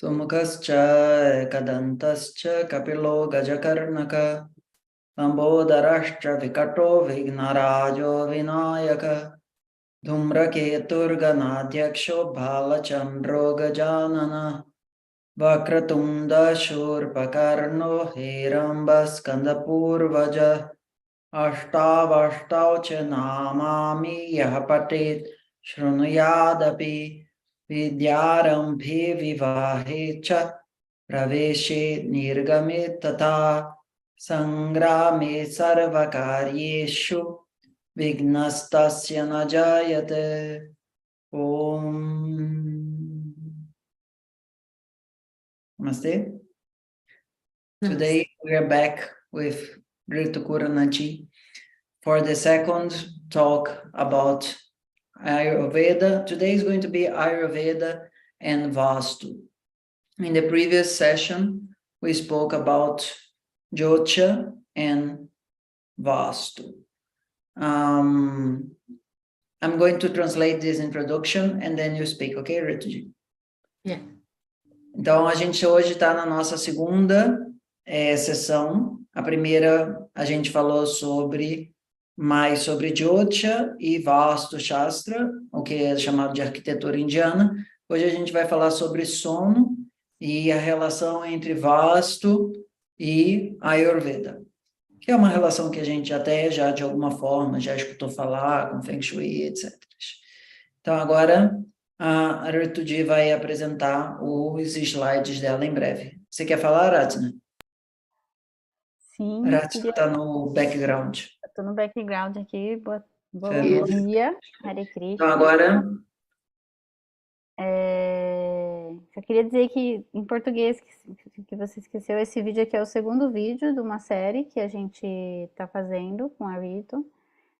Sumukascha Kadantascha Kapilo Gajakarnaka Lambodarashcha Vikato Vignarajo Vinayaka Dhumraketurganadyaksho Bhalachandro Gajanana Vakratunda Shurpakarno Hirambas Kandapurvaja Ashtavashtav cha namami yahapatit Shrunuyadapi Vidyarambhe vivahe cha Praveshe nirgame tata Sangrame sarvakaryeshu Vignastasya najayate Om. Namaste. Today we are back with Ritu Khurana for the second talk about Ayurveda. Today is going to be Ayurveda and Vāstu. In the previous session, we spoke about Jyotish and Vāstu. I'm going to translate this introduction and then you speak, okay, Rituji? Yeah. Então, a gente hoje está na nossa segunda sessão. A primeira, a gente falou mais sobre Jyotish e Vāstu shAstra, o que é chamado de arquitetura indiana. Hoje a gente vai falar sobre sono e a relação entre Vāstu e Ayurveda, que é uma relação que a gente até já, de alguma forma, já escutou falar com Feng Shui, etc. Então, agora, a Rituji vai apresentar os slides dela em breve. Você quer falar, Ratna? Sim. Ratna está no background. Estou no background aqui. Bom dia. Hare Krishna. Então, agora... Eu queria dizer que, em português, que você esqueceu, esse vídeo aqui é o segundo vídeo de uma série que a gente está fazendo com a Ritu.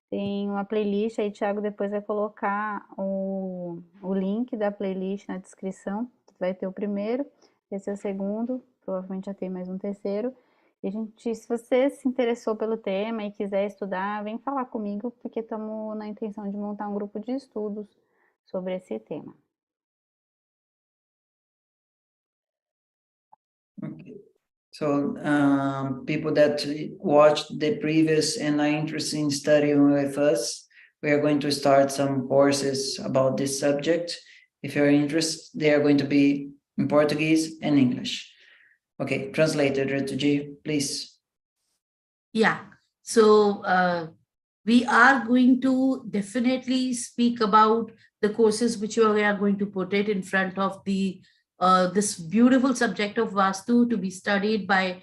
Tem uma playlist, aí Thiago depois vai colocar o link da playlist na descrição. Vai ter o primeiro, esse é o segundo, provavelmente já tem mais um terceiro. E se você se interessou pelo tema e quiser estudar, vem falar comigo, porque estamos na intenção de montar um grupo de estudos sobre esse tema. Okay. So, people that watched the previous and are interested in studying with us, we are going to start some courses about this subject. If you're interested, they are going to be in Portuguese and English. Okay, translated, Rituji, please. Yeah, so we are going to definitely speak about the courses which we are going to put it in front of the this beautiful subject of Vaastu to be studied by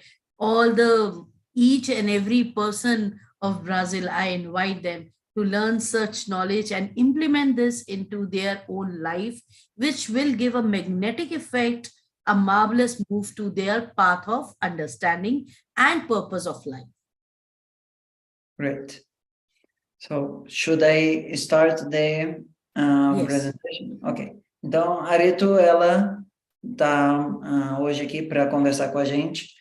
each and every person of Brazil. I invite them to learn such knowledge and implement this into their own life, which will give a magnetic effect, a marvelous move to their path of understanding and purpose of life. Great. So, should I start the Yes. presentation? Ok. Então, a Ritu, ela está hoje aqui para conversar com a gente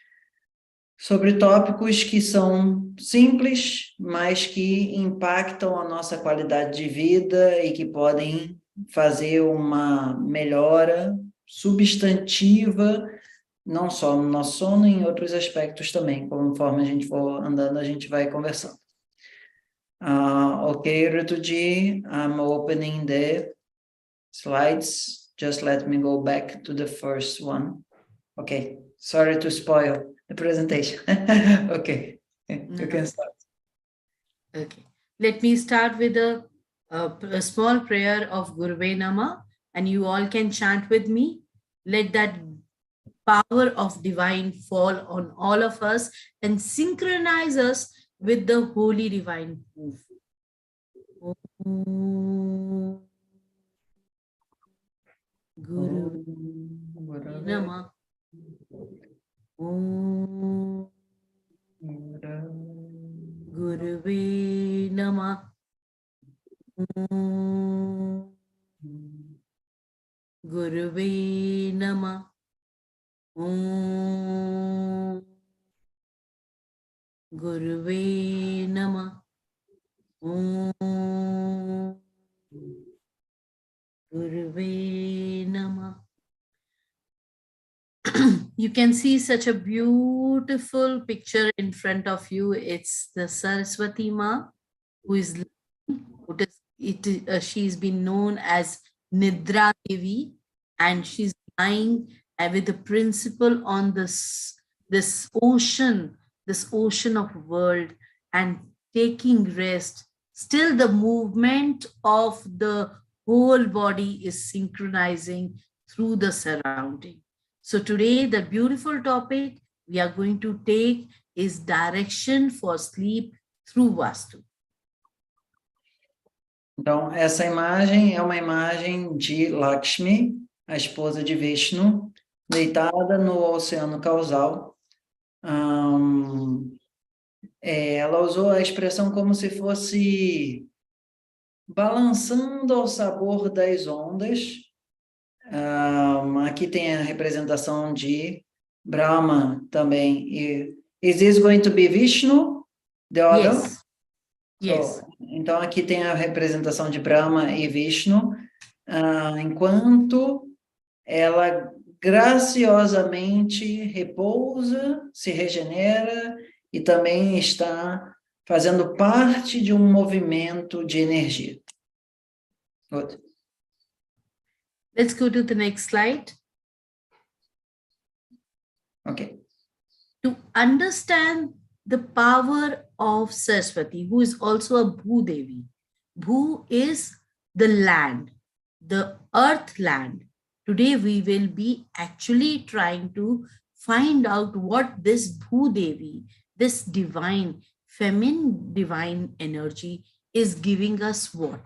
sobre tópicos que são simples, mas que impactam a nossa qualidade de vida e que podem fazer uma melhora substantiva, não só no nosso sono, em outros aspectos também. Conforme a gente for andando, a gente vai conversando. Okay, Rituji, I'm opening the slides. Just let me go back to the first one. Okay, sorry to spoil the presentation. Okay, you can start. Okay, let me start with a small prayer of Guruve Nama, and you all can chant with me. Let that power of divine fall on all of us and synchronize us with the holy divine move. Guru Nama. Om Guruve Nama. Om Guruve Nama. Om Guruve Nama. Om Guruve Nama. you can see such a beautiful picture in front of you. It's the Saraswati Ma, who is, she's been known as Nidra Devi, and she's lying with the principle on this ocean of world and taking rest. Still the movement of the whole body is synchronizing through the surrounding. So today the beautiful topic we are going to take is direction for sleep through Vaastu. Então, essa imagem é uma imagem de Lakshmi, a esposa de Vishnu, deitada no oceano causal. Ela usou a expressão como se fosse balançando ao sabor das ondas. Aqui tem a representação de Brahma também. Is this going to be Vishnu? The other? Yes. Yes. Então, aqui tem a representação de Brahma e Vishnu, enquanto ela graciosamente repousa, se regenera e também está fazendo parte de um movimento de energia. Good. Let's go to the next slide. Okay. To understand the power of Saraswati, who is also a Bhudevi. Bhu is the land, the earth land. Today we will be actually trying to find out what this Bhudevi, this divine, feminine divine energy is giving us what.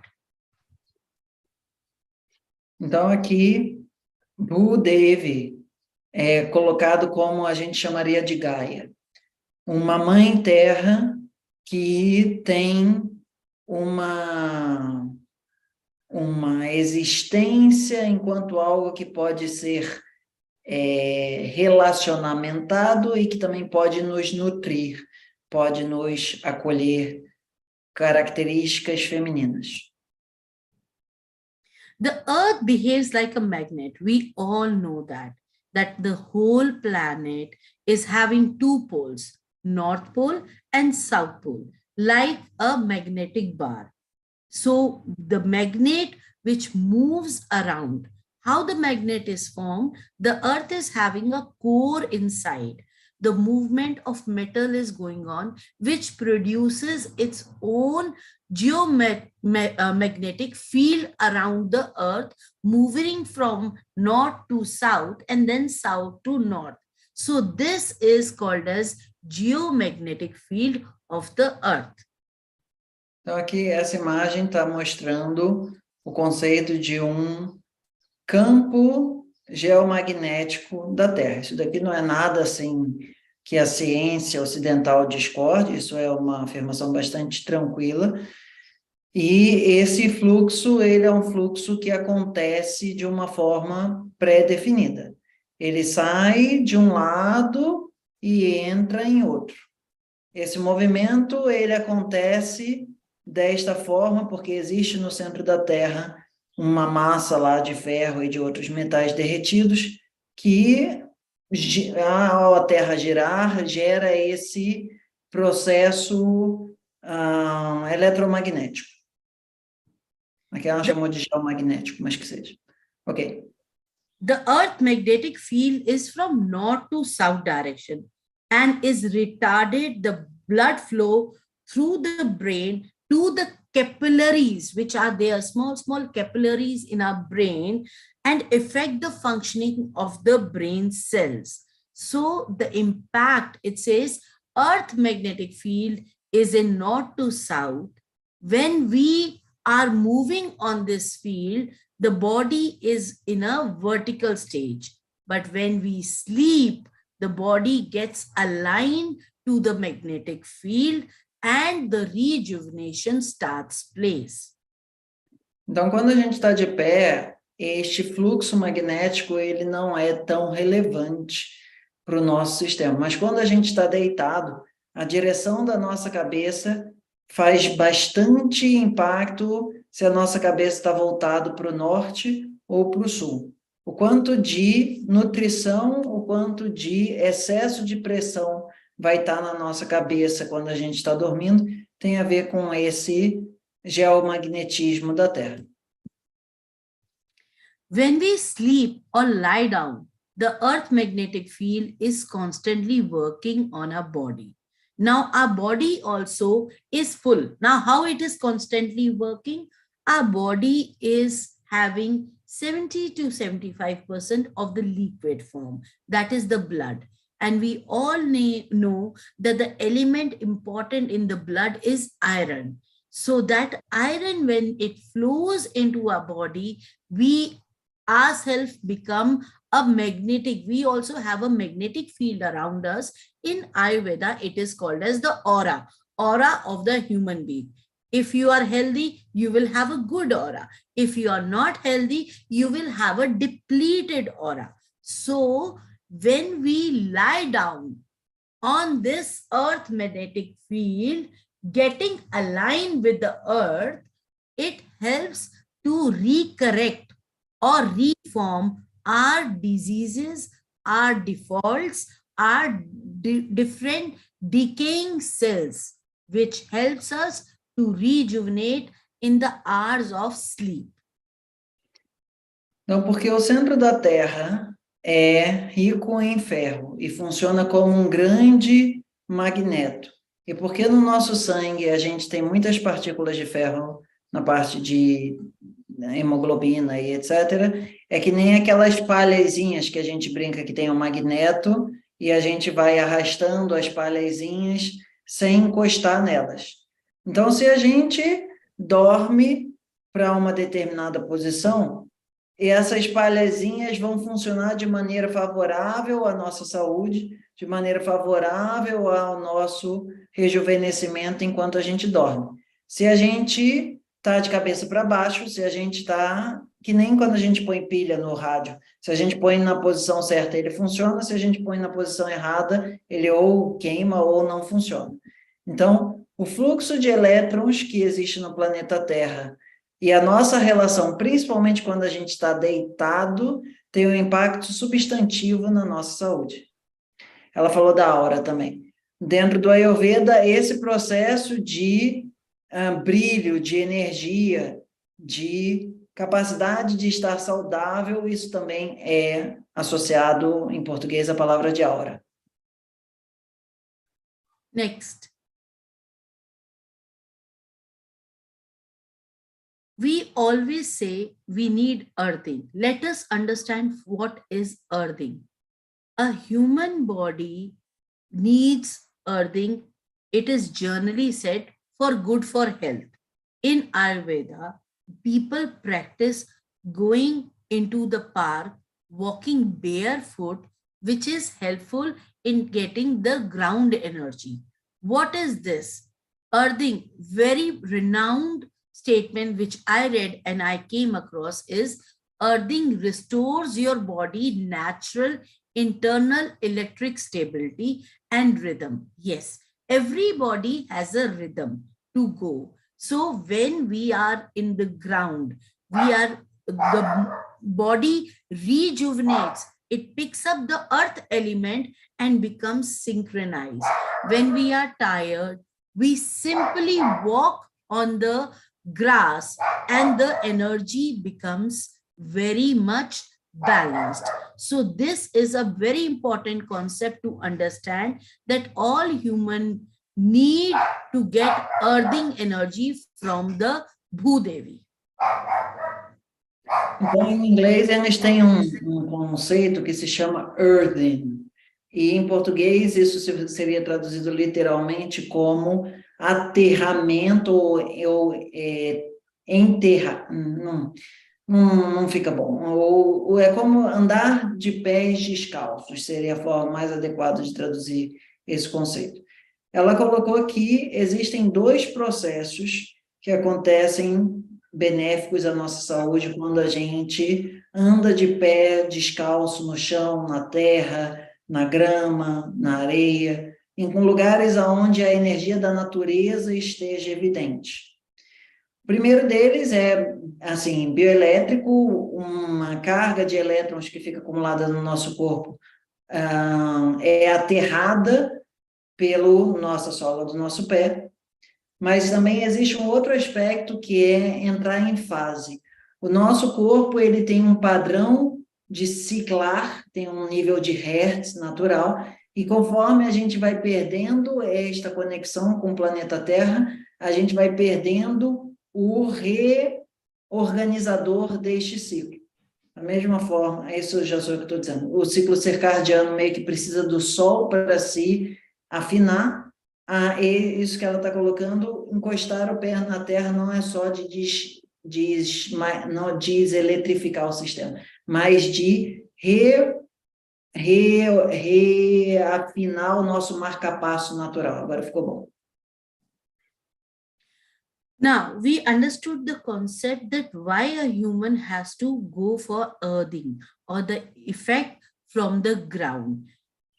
Então aqui, Bhudevi é colocado como a gente chamaria de Gaia. Uma mãe terra que tem uma existência enquanto algo que pode ser relacionamentado e que também pode nos nutrir, pode nos acolher características femininas. The earth behaves like a magnet. We all know that the whole planet is having two poles, North Pole and South Pole, like a magnetic bar. So the magnet which moves around, how the magnet is formed, the earth is having a core inside. The movement of metal is going on, which produces its own geomagnetic field around the earth, moving from north to south and then south to north. So this is called as geomagnetic field of the earth. Então aqui essa imagem está mostrando o conceito de um campo geomagnético da Terra. Isso daqui não é nada assim que a ciência ocidental discorde, isso é uma afirmação bastante tranquila. E esse fluxo, ele é um fluxo que acontece de uma forma pré-definida. Ele sai de um lado e entra em outro. Esse movimento, ele acontece desta forma, porque existe no centro da Terra uma massa lá de ferro e de outros metais derretidos, que, ao a Terra girar, gera esse processo eletromagnético. Aqui ela chamou de geomagnético, mas que seja. Ok. The earth magnetic field is from north to south direction and is retarded the blood flow through the brain to the capillaries, which are there, small capillaries in our brain, and affect the functioning of the brain cells. So the impact, it says, earth magnetic field is in north to south. When we are moving on this field, the body is in a vertical stage. But when we sleep, the body gets aligned to the magnetic field and the rejuvenation starts place. Então, quando a gente está de pé, este fluxo magnético ele não é tão relevante para o nosso sistema. Mas quando a gente está deitado, a direção da nossa cabeça faz bastante impacto se a nossa cabeça está voltada para o norte ou para o sul. o quanto de nutrição, o quanto de excesso de pressão vai estar na nossa cabeça quando a gente está dormindo, tem a ver com esse geomagnetismo da Terra. When we sleep or lie down, the earth magnetic field is constantly working on our body. Now, our body also is full. Now, how it is constantly working? Our body is having 70 to 75% of the liquid form, that is the blood. And we all know that the element important in the blood is iron. So that iron, when it flows into our body, we ourselves become a magnetic. We also have a magnetic field around us. In Ayurveda, it is called as the aura of the human being. If you are healthy, you will have a good aura. If you are not healthy, you will have a depleted aura. So when we lie down on this earth magnetic field, getting aligned with the earth, it helps to recorrect or reform our diseases, our defaults, our different decaying cells, which helps us to rejuvenate in the hours of sleep. Então, porque o centro da Terra é rico em ferro e funciona como um grande magneto. E porque no nosso sangue a gente tem muitas partículas de ferro na parte de hemoglobina e etc., é que nem aquelas palhazinhas que a gente brinca que tem um magneto e a gente vai arrastando as palhazinhas sem encostar nelas. Então, se a gente dorme para uma determinada posição, essas palhazinhas vão funcionar de maneira favorável à nossa saúde, de maneira favorável ao nosso rejuvenescimento enquanto a gente dorme. Se a gente está de cabeça para baixo, se a gente está, que nem quando a gente põe pilha no rádio, se a gente põe na posição certa, ele funciona, se a gente põe na posição errada, ele ou queima ou não funciona. Então, o fluxo de elétrons que existe no planeta Terra e a nossa relação, principalmente quando a gente está deitado, tem um impacto substantivo na nossa saúde. Ela falou da aura também. Dentro do Ayurveda, esse processo de brilho, de energia, de capacidade de estar saudável, isso também é associado, em português, à palavra de aura. Next. We always say we need earthing. Let us understand what is earthing. A human body needs earthing. It is generally said for good for health. In Ayurveda, people practice going into the park, walking barefoot, which is helpful in getting the ground energy. What is this? Earthing, very renowned statement which I read and I came across is earthing restores your body natural internal electric stability and rhythm. Yes, everybody has a rhythm to go. So when we are in the ground, the body rejuvenates. It picks up the earth element and becomes synchronized. When we are tired, we simply walk on the grass and the energy becomes very much balanced. So this is a very important concept to understand, that all human need to get earthing energy from the Bhudevi. Então, em inglês, eles têm um conceito que se chama earthing. E em português, isso seria traduzido literalmente como aterramento ou enterrar. Não fica bom. Ou é como andar de pés descalços, seria a forma mais adequada de traduzir esse conceito. Ela colocou que existem dois processos que acontecem benéficos à nossa saúde quando a gente anda de pé descalço no chão, na terra, na grama, na areia, em lugares onde a energia da natureza esteja evidente. O primeiro deles é, assim, bioelétrico, uma carga de elétrons que fica acumulada no nosso corpo, é aterrada pela nossa sola do nosso pé, mas também existe um outro aspecto que é entrar em fase. O nosso corpo, ele tem um padrão de ciclar, tem um nível de Hertz natural, e conforme a gente vai perdendo esta conexão com o planeta Terra, a gente vai perdendo o reorganizador deste ciclo. Da mesma forma, isso já sou eu que estou dizendo, o ciclo circadiano meio que precisa do Sol para se afinar, e isso que ela está colocando, encostar o pé na Terra não é só de não deseletrificar o sistema, mas de reafinar o nosso marca-passo natural. Agora ficou bom. Now, we understood the concept that why a human has to go for earthing or the effect from the ground.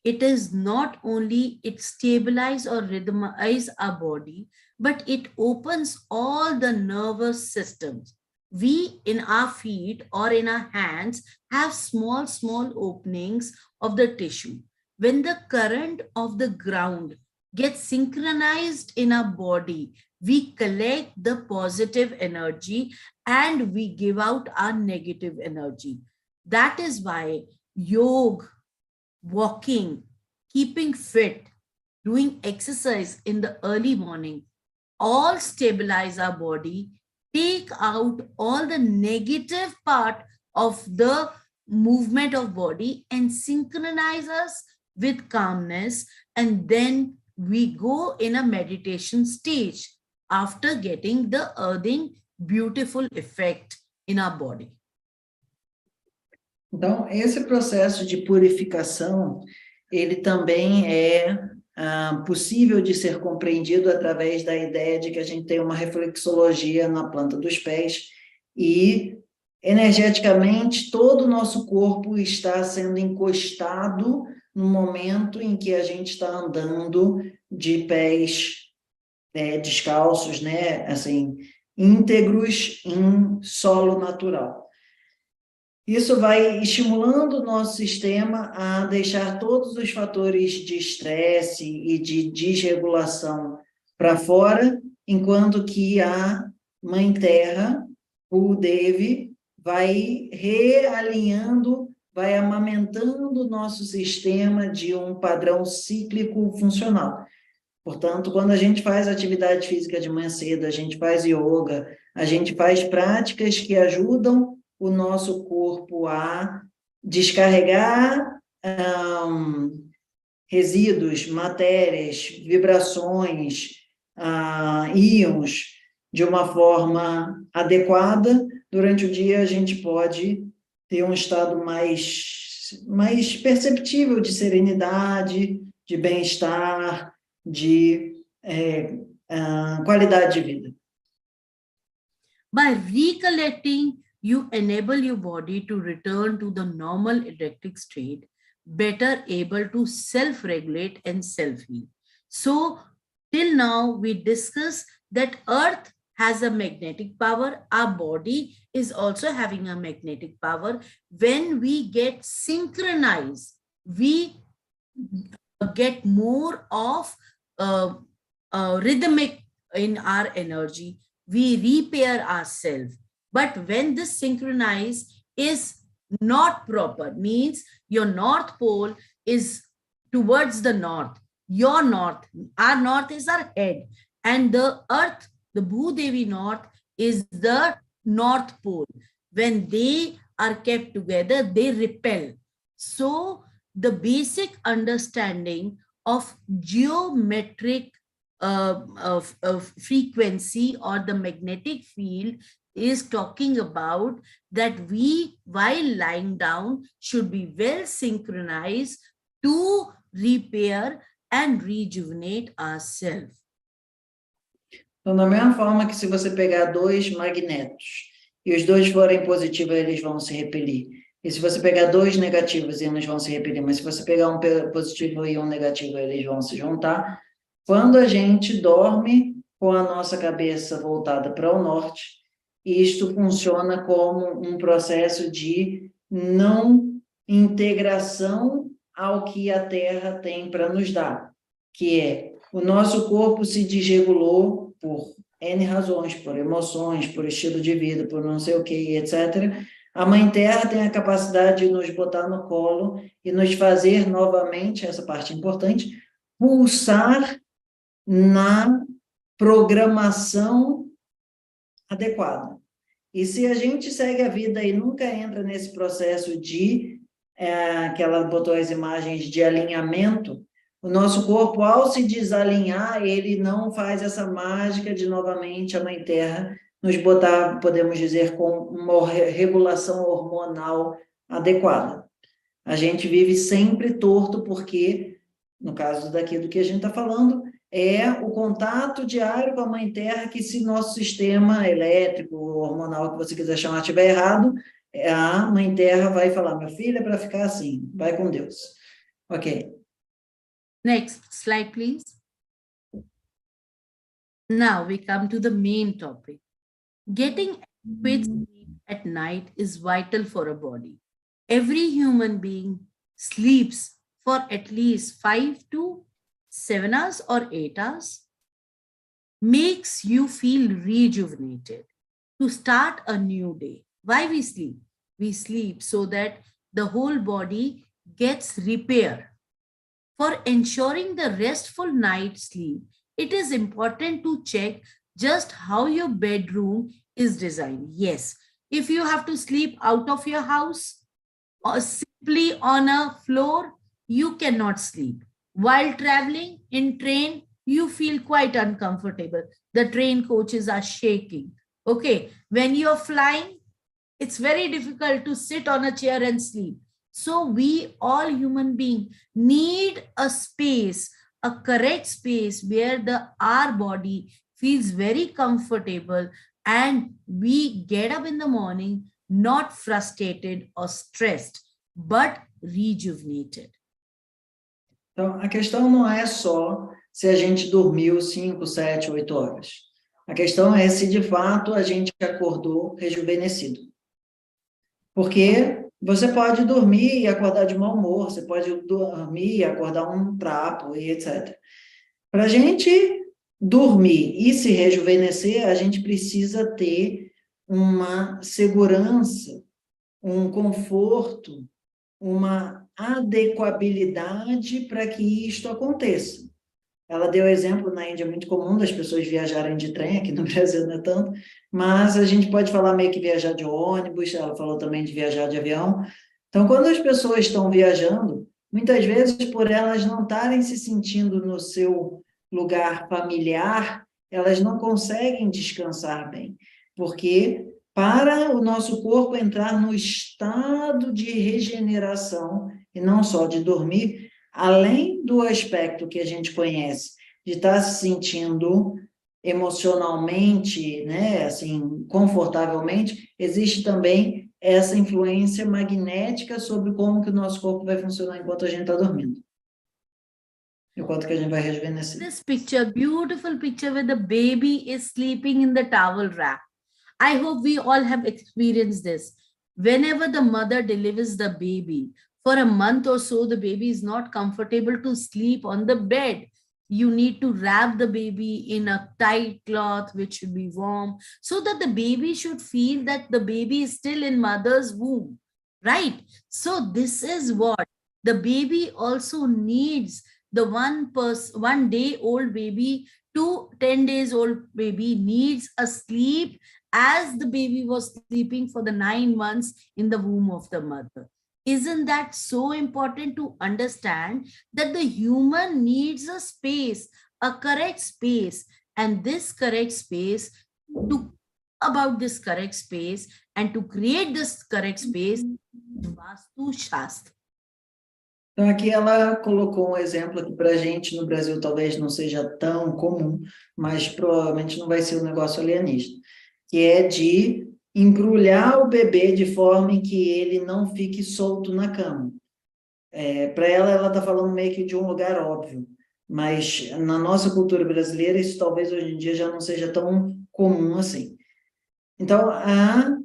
It is not only it stabilize or rhythmize our body, but it opens all the nervous systems. We in our feet or in our hands have small openings of the tissue. When the current of the ground gets synchronized in our body, we collect the positive energy and we give out our negative energy. That is why yoga, walking, keeping fit, doing exercise in the early morning, all stabilize our body, take out all the negative part of the movement of body and synchronize us with calmness, and then we go in a meditation stage after getting the earthing beautiful effect in our body. Então, esse processo de purificação, ele também é possível de ser compreendido através da ideia de que a gente tem uma reflexologia na planta dos pés e, energeticamente, todo o nosso corpo está sendo encostado no momento em que a gente está andando de pés descalços, né, assim, íntegros em solo natural. Isso vai estimulando o nosso sistema a deixar todos os fatores de estresse e de desregulação para fora, enquanto que a Mãe Terra, o Devi, vai realinhando, vai amamentando o nosso sistema de um padrão cíclico funcional. Portanto, quando a gente faz atividade física de manhã cedo, a gente faz yoga, a gente faz práticas que ajudam o nosso corpo a descarregar resíduos, matérias, vibrações, íons, de uma forma adequada. Durante o dia, a gente pode ter um estado mais perceptível de serenidade, de bem-estar, de qualidade de vida. By recollecting, you enable your body to return to the normal electric state, better able to self-regulate and self-heal. So, till now, we discussed that Earth has a magnetic power. Our body is also having a magnetic power. When we get synchronized, we get more of rhythmic in our energy. We repair ourselves. But when this synchronize is not proper, means your North Pole is towards the north, your north, our north is our head, and the earth, the Bhudevi north, is the North Pole. When they are kept together, they repel. So the basic understanding of geometric frequency or the magnetic field is talking about that we, while lying down, should be well synchronized to repair and rejuvenate ourselves. Então, da mesma forma que se você pegar dois magnetos e os dois forem positivos, eles vão se repelir. E se você pegar dois negativos, eles vão se repelir. Mas se você pegar um positivo e um negativo, eles vão se juntar. Quando a gente dorme, com a nossa cabeça voltada para o norte. Isto funciona como um processo de não integração ao que a Terra tem para nos dar, que é o nosso corpo se desregulou por N razões, por emoções, por estilo de vida, por não sei o que, etc. A Mãe Terra tem a capacidade de nos botar no colo e nos fazer novamente, essa parte importante, pulsar na programação adequada. E se a gente segue a vida e nunca entra nesse processo de, que ela botou as imagens de alinhamento, o nosso corpo, ao se desalinhar, ele não faz essa mágica de novamente a Mãe Terra nos botar, podemos dizer, com uma regulação hormonal adequada. A gente vive sempre torto porque, no caso daquilo que a gente está falando, é o contato diário com a Mãe Terra, que se nosso sistema elétrico, hormonal, que você quiser chamar, estiver errado, a Mãe Terra vai falar, meu filho, é para ficar assim, vai com Deus. Ok. Next slide, please. Now we come to the main topic. Getting adequate sleep at night is vital for a body. Every human being sleeps for at least 5 to 7 hours or 8 hours. Makes you feel rejuvenated to start a new day. Why we sleep? We sleep so that the whole body gets repair. For ensuring the restful night sleep, it is important to check just how your bedroom is designed. Yes, if you have to sleep out of your house or simply on a floor, you cannot sleep. While traveling in train, you feel quite uncomfortable. The train coaches are shaking. Okay, when you're flying, it's very difficult to sit on a chair and sleep. So we all human beings need a space, a correct space where our body feels very comfortable and we get up in the morning not frustrated or stressed, but rejuvenated. Então, a questão não é só se a gente dormiu 5, 7, 8 horas. A questão é se, de fato, a gente acordou rejuvenescido. Porque você pode dormir e acordar de mau humor, você pode dormir e acordar um trapo, e etc. Para a gente dormir e se rejuvenescer, a gente precisa ter uma segurança, um conforto, uma adequabilidade para que isto aconteça. Ela deu exemplo, na Índia é muito comum das pessoas viajarem de trem, aqui no Brasil não é tanto, mas a gente pode falar meio que viajar de ônibus, ela falou também de viajar de avião. Então, quando as pessoas estão viajando, muitas vezes, por elas não estarem se sentindo no seu lugar familiar, elas não conseguem descansar bem, porque para o nosso corpo entrar no estado de regeneração, e não só de dormir, além do aspecto que a gente conhece, de estar se sentindo emocionalmente, né, assim, confortavelmente, existe também essa influência magnética sobre como que o nosso corpo vai funcionar enquanto a gente está dormindo. Enquanto que a gente vai rejuvenescer. This picture, beautiful picture where the baby is sleeping in the towel wrap. I hope we all have experienced this. Whenever the mother delivers the baby, for a month or so, the baby is not comfortable to sleep on the bed. You need to wrap the baby in a tight cloth, which should be warm, so that the baby should feel that the baby is still in mother's womb, right? So this is what the baby also needs. The 1 day old baby to 10 days old baby needs a sleep as the baby was sleeping for the 9 months in the womb of the mother. Isn't that so important to understand that the human needs a space, a correct space, and this correct space, to about this correct space and to create this correct space, Vaastu shAstra. Então, aqui ela colocou um exemplo aqui para a gente, no Brasil talvez não seja tão comum, mas provavelmente não vai ser um negócio alienígena, que é de embrulhar o bebê de forma em que ele não fique solto na cama. Para ela está falando meio que de um lugar óbvio, mas na nossa cultura brasileira isso talvez hoje em dia já não seja tão comum assim. Então, a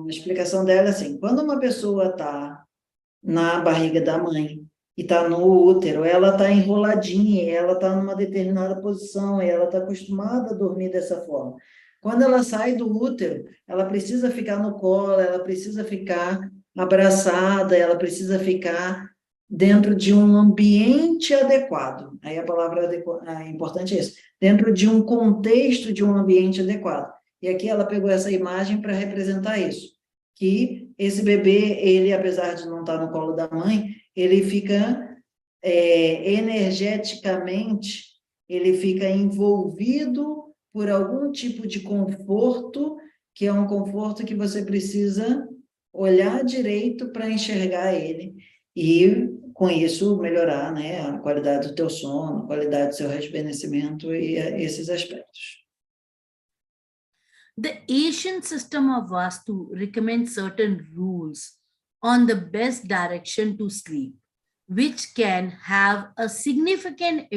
explicação dela é assim, quando uma pessoa está na barriga da mãe e está no útero, ela está enroladinha, ela está numa determinada posição, e ela está acostumada a dormir dessa forma. Quando ela sai do útero, ela precisa ficar no colo, ela precisa ficar abraçada, ela precisa ficar dentro de um ambiente adequado. Aí a palavra importante é isso, dentro de um contexto de um ambiente adequado. E aqui ela pegou essa imagem para representar isso, que esse bebê, ele, apesar de não estar no colo da mãe, ele fica energeticamente, ele fica envolvido por algum tipo de conforto, que é um conforto que você precisa olhar direito para enxergar ele, e com isso melhorar, né, a qualidade do teu sono, a qualidade do seu rejuvenescimento e esses aspectos. The Asian system of Vaastu recommends certain rules on the best direction to sleep, which can have a significant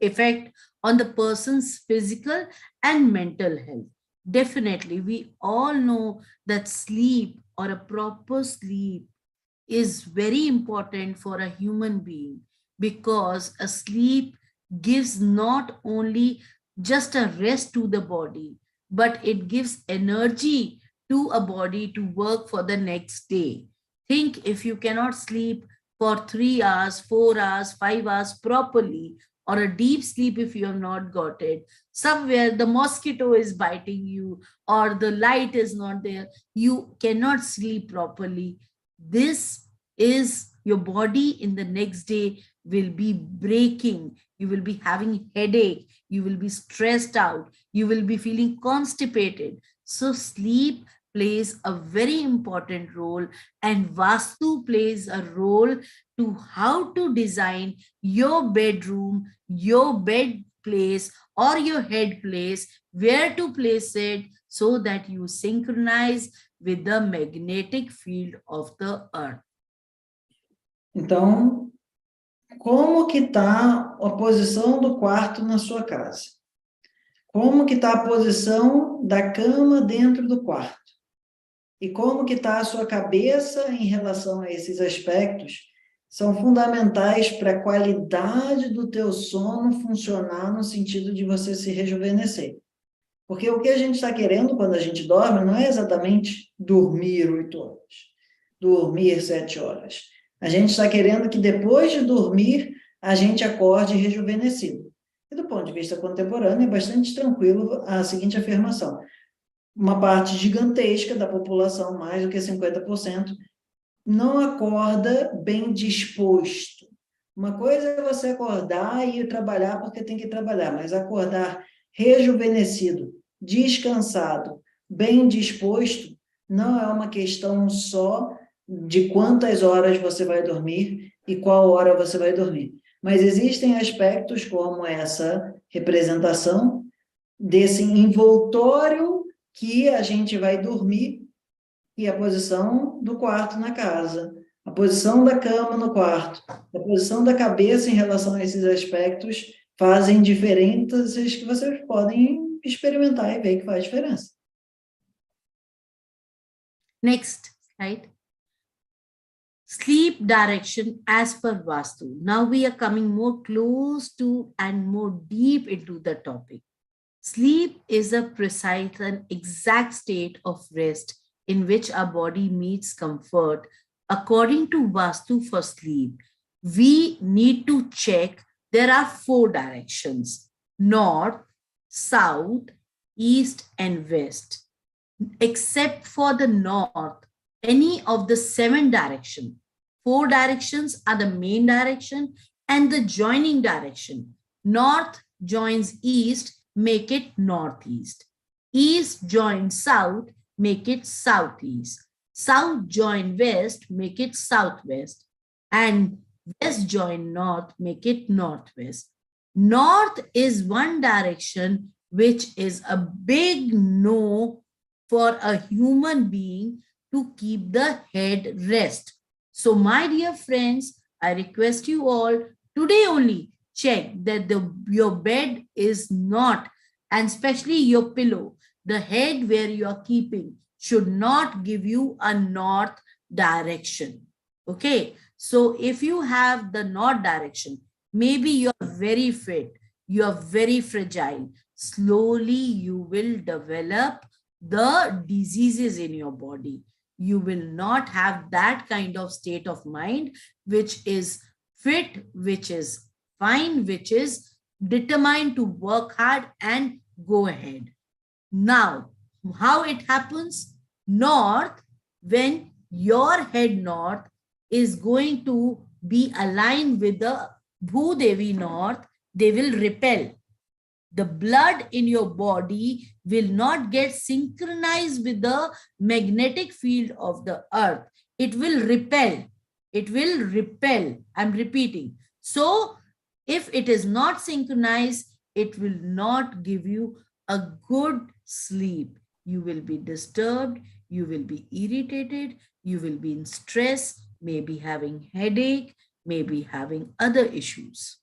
effect on the person's physical and mental health. Definitely, we all know that sleep or a proper sleep is very important for a human being, because a sleep gives not only just a rest to the body, but it gives energy to a body to work for the next day. Think, if you cannot sleep for 3 hours, 4 hours, 5 hours properly, or a deep sleep if you have not got it, somewhere the mosquito is biting you or the light is not there, you cannot sleep properly. This is your body in the next day will be breaking. You will be having headache. You will be stressed out. You will be feeling constipated. So sleep plays a very important role, and Vaastu plays a role to how to design your bedroom, your bed place, or your head place, where to place it, so that you synchronize with the magnetic field of the earth. Então, como que está a posição do quarto na sua casa? Como que está a posição da cama dentro do quarto? E como que está a sua cabeça em relação a esses aspectos? São fundamentais para a qualidade do teu sono funcionar no sentido de você se rejuvenescer. Porque o que a gente está querendo quando a gente dorme não é exatamente dormir 8 horas, dormir 7 horas. A gente está querendo que depois de dormir, a gente acorde rejuvenescido. E do ponto de vista contemporâneo, é bastante tranquilo a seguinte afirmação. Uma parte gigantesca da população, mais do que 50%, não acorda bem disposto. Uma coisa é você acordar e ir trabalhar porque tem que trabalhar, mas acordar rejuvenescido, descansado, bem disposto, não é uma questão só de quantas horas você vai dormir e qual hora você vai dormir. Mas existem aspectos como essa representação desse envoltório que a gente vai dormir, e a posição do quarto na casa, a posição da cama no quarto, a posição da cabeça em relação a esses aspectos fazem diferenças que vocês podem experimentar e ver que faz diferença. Next slide. Sleep direction as per Vaastu. Now we are coming more close to and more deep into the topic. Sleep is a precise and exact state of rest in which our body meets comfort. According to Vaastu for sleep, we need to check there are 4 directions: north, south, east, and west. Except for the north, any of the 7 directions. 4 directions are the main direction and the joining direction. North joins east, make it northeast. East joins south, make it southeast. South join west, make it southwest. And west join north, make it northwest. North is one direction which is a big no for a human being to keep the head rest. So my dear friends, I request you all today only check that your bed is not, and especially your pillow, the head where you are keeping should not give you a north direction. Okay, so if you have the north direction, maybe you are very fit, you are very fragile, slowly you will develop the diseases in your body. You will not have that kind of state of mind which is fit, which is fine, which is determined to work hard and go ahead. Now, how it happens? North, when your head north is going to be aligned with the Bhudevi north, they will repel. The blood in your body will not get synchronized with the magnetic field of the earth. It will repel. It will repel. I'm repeating. So, if it is not synchronized, it will not give you a good sleep. You will be disturbed. You will be irritated. You will be in stress, maybe having headache, maybe having other issues.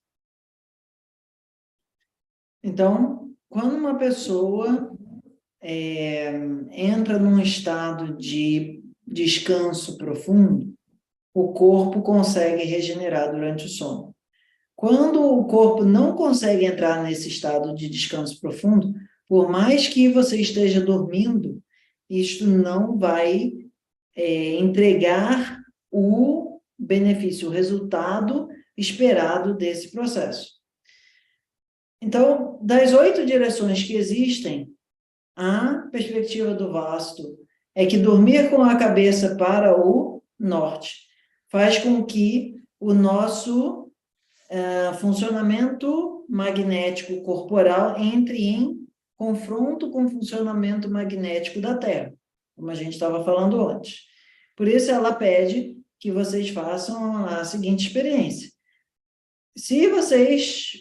Então, quando uma pessoa entra num estado de descanso profundo, o corpo consegue regenerar durante o sono. Quando o corpo não consegue entrar nesse estado de descanso profundo, por mais que você esteja dormindo, isto não vai entregar o benefício, o resultado esperado desse processo. Então, das 8 direções que existem, a perspectiva do Vāstu é que dormir com a cabeça para o norte faz com que o nosso funcionamento magnético corporal entre em confronto com o funcionamento magnético da Terra, como a gente estava falando antes. Por isso, ela pede que vocês façam a seguinte experiência. Se vocês...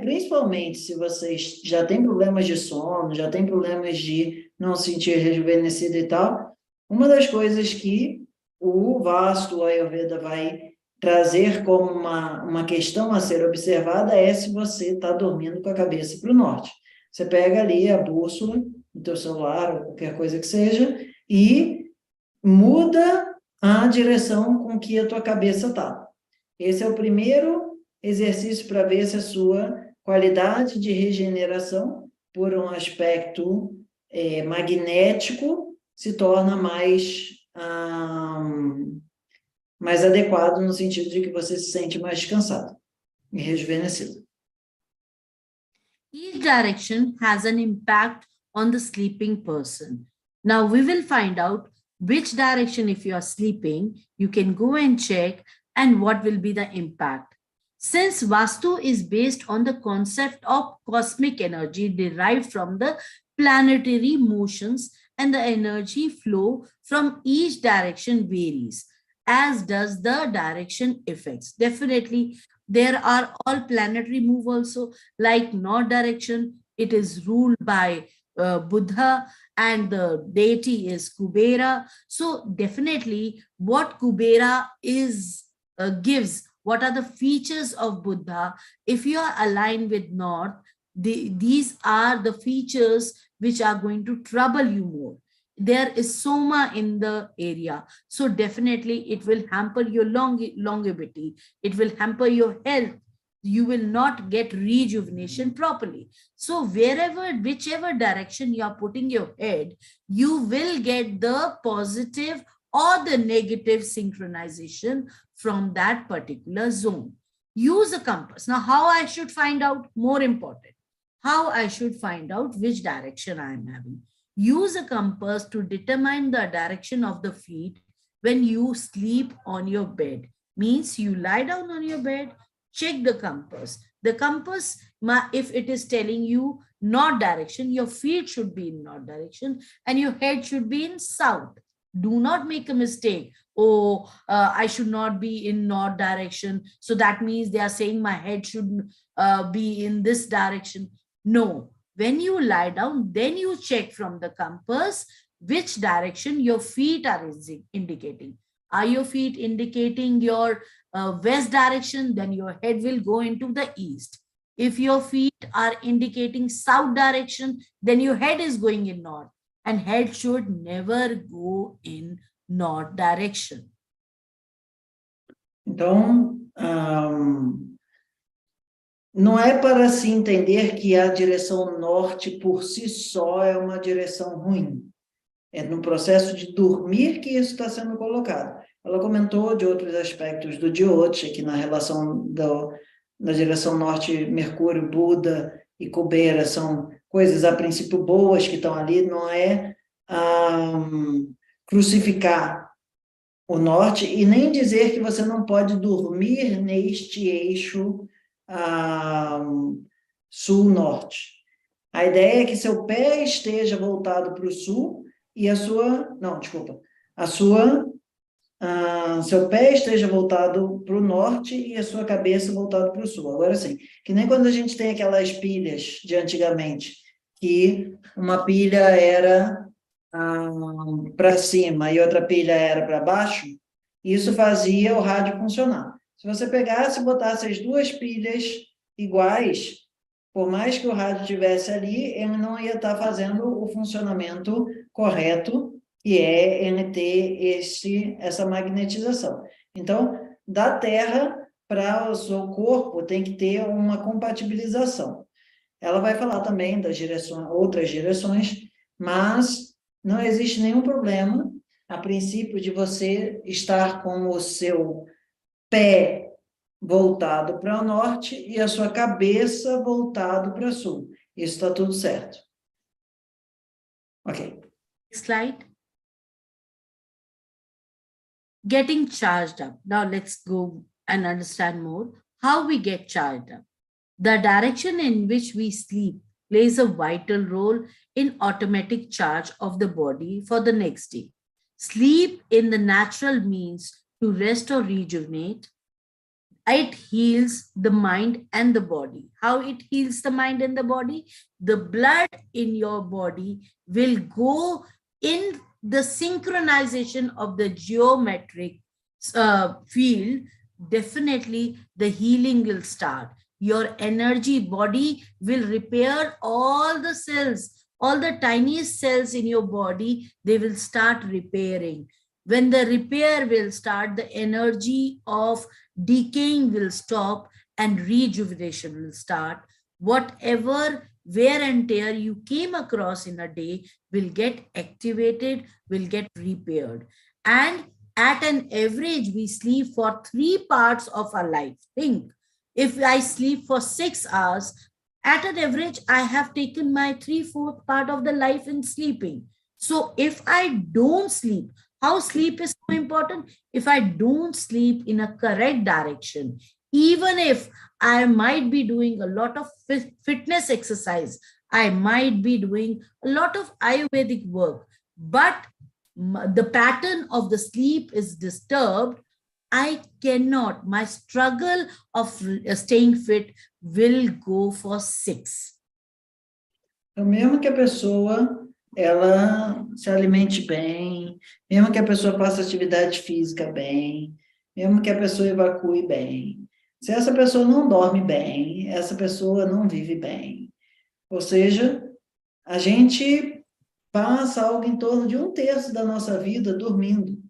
principalmente se vocês já têm problemas de sono, já têm problemas de não se sentir rejuvenescido e tal, uma das coisas que o Vāstu, o Ayurveda, vai trazer como uma questão a ser observada é se você está dormindo com a cabeça para o norte. Você pega ali a bússola do teu celular, ou qualquer coisa que seja, e muda a direção com que a tua cabeça está. Esse é o primeiro exercício para ver se a sua qualidade de regeneração, por um aspecto magnético, se torna mais adequado, no sentido de que você se sente mais descansado e rejuvenescido. Each direction has an impact on the sleeping person. Now we will find out which direction, if you are sleeping, you can go and check, and what will be the impact. Since Vāstu is based on the concept of cosmic energy derived from the planetary motions, and the energy flow from each direction varies, as does the direction effects. Definitely, there are all planetary move also, like north direction, it is ruled by Buddha, and the deity is Kubera. So definitely what Kubera is gives, what are the features of Buddha, if you are aligned with north, these are the features which are going to trouble you more. There is soma in the area, so definitely it will hamper your longevity, it will hamper your health, you will not get rejuvenation properly. So whichever direction you are putting your head, you will get the positive or the negative synchronization from that particular zone. Use a compass. Now, how I should find out? More important, how I should find out which direction I am having. Use a compass to determine the direction of the feet when you sleep on your bed. Means you lie down on your bed, check the compass. The compass, if it is telling you north direction, your feet should be in north direction and your head should be in south. Do not make a mistake. Oh, I should not be in north direction, so that means they are saying my head should be in this direction. No. When you lie down, then you check from the compass which direction your feet are indicating. Are your feet indicating your west direction, then your head will go into the east. If your feet are indicating south direction, then your head is going in north, and head should never go in north direction. Então, não é para se entender que a direção norte por si só é uma direção ruim. É no processo de dormir que isso está sendo colocado. Ela comentou de outros aspectos do Jyotish, que na relação da direção norte, Mercúrio, Buda e Kubeira são coisas a princípio boas que estão ali, não é crucificar o norte e nem dizer que você não pode dormir neste eixo sul-norte. A ideia é que seu pé esteja voltado para o sul e seu pé esteja voltado para o norte e a sua cabeça voltada para o sul. Agora sim, que nem quando a gente tem aquelas pilhas de antigamente, que uma pilha era para cima e outra pilha era para baixo, isso fazia o rádio funcionar. Se você pegasse e botasse as duas pilhas iguais, por mais que o rádio estivesse ali, ele não ia estar fazendo o funcionamento correto, que é ele ter essa magnetização. Então, da Terra para o seu corpo tem que ter uma compatibilização. Ela vai falar também das outras direções, mas não existe nenhum problema, a princípio, de você estar com o seu pé voltado para o norte e a sua cabeça voltado para o sul. Isso está tudo certo. Ok. Slide. Getting charged up. Now let's go and understand more how we get charged up. The direction in which we sleep plays a vital role in automatic charge of the body for the next day. Sleep in the natural means to rest or rejuvenate. It heals the mind and the body. How it heals the mind and the body? The blood in your body will go in the synchronization of the geometric field. Definitely the healing will start. Your energy body will repair all the cells, all the tiniest cells in your body, they will start repairing. When the repair will start, the energy of decaying will stop and rejuvenation will start. Whatever wear and tear you came across in a day will get activated, will get repaired. And at an average, we sleep for 3 parts of our life. Think, if I sleep for 6 hours, at an average, I have taken my 3/4 part of the life in sleeping. So if I don't sleep, how sleep is so important? If I don't sleep in a correct direction, even if I might be doing a lot of fitness exercise, I might be doing a lot of Ayurvedic work, but the pattern of the sleep is disturbed, I cannot, my struggle of staying fit will go for 6. Então, mesmo que a pessoa ela se alimente bem, mesmo que a pessoa faça atividade física bem, mesmo que a pessoa evacue bem, se essa pessoa não dorme bem, essa pessoa não vive bem. Ou seja, a gente passa algo em torno de 1/3 da nossa vida dormindo.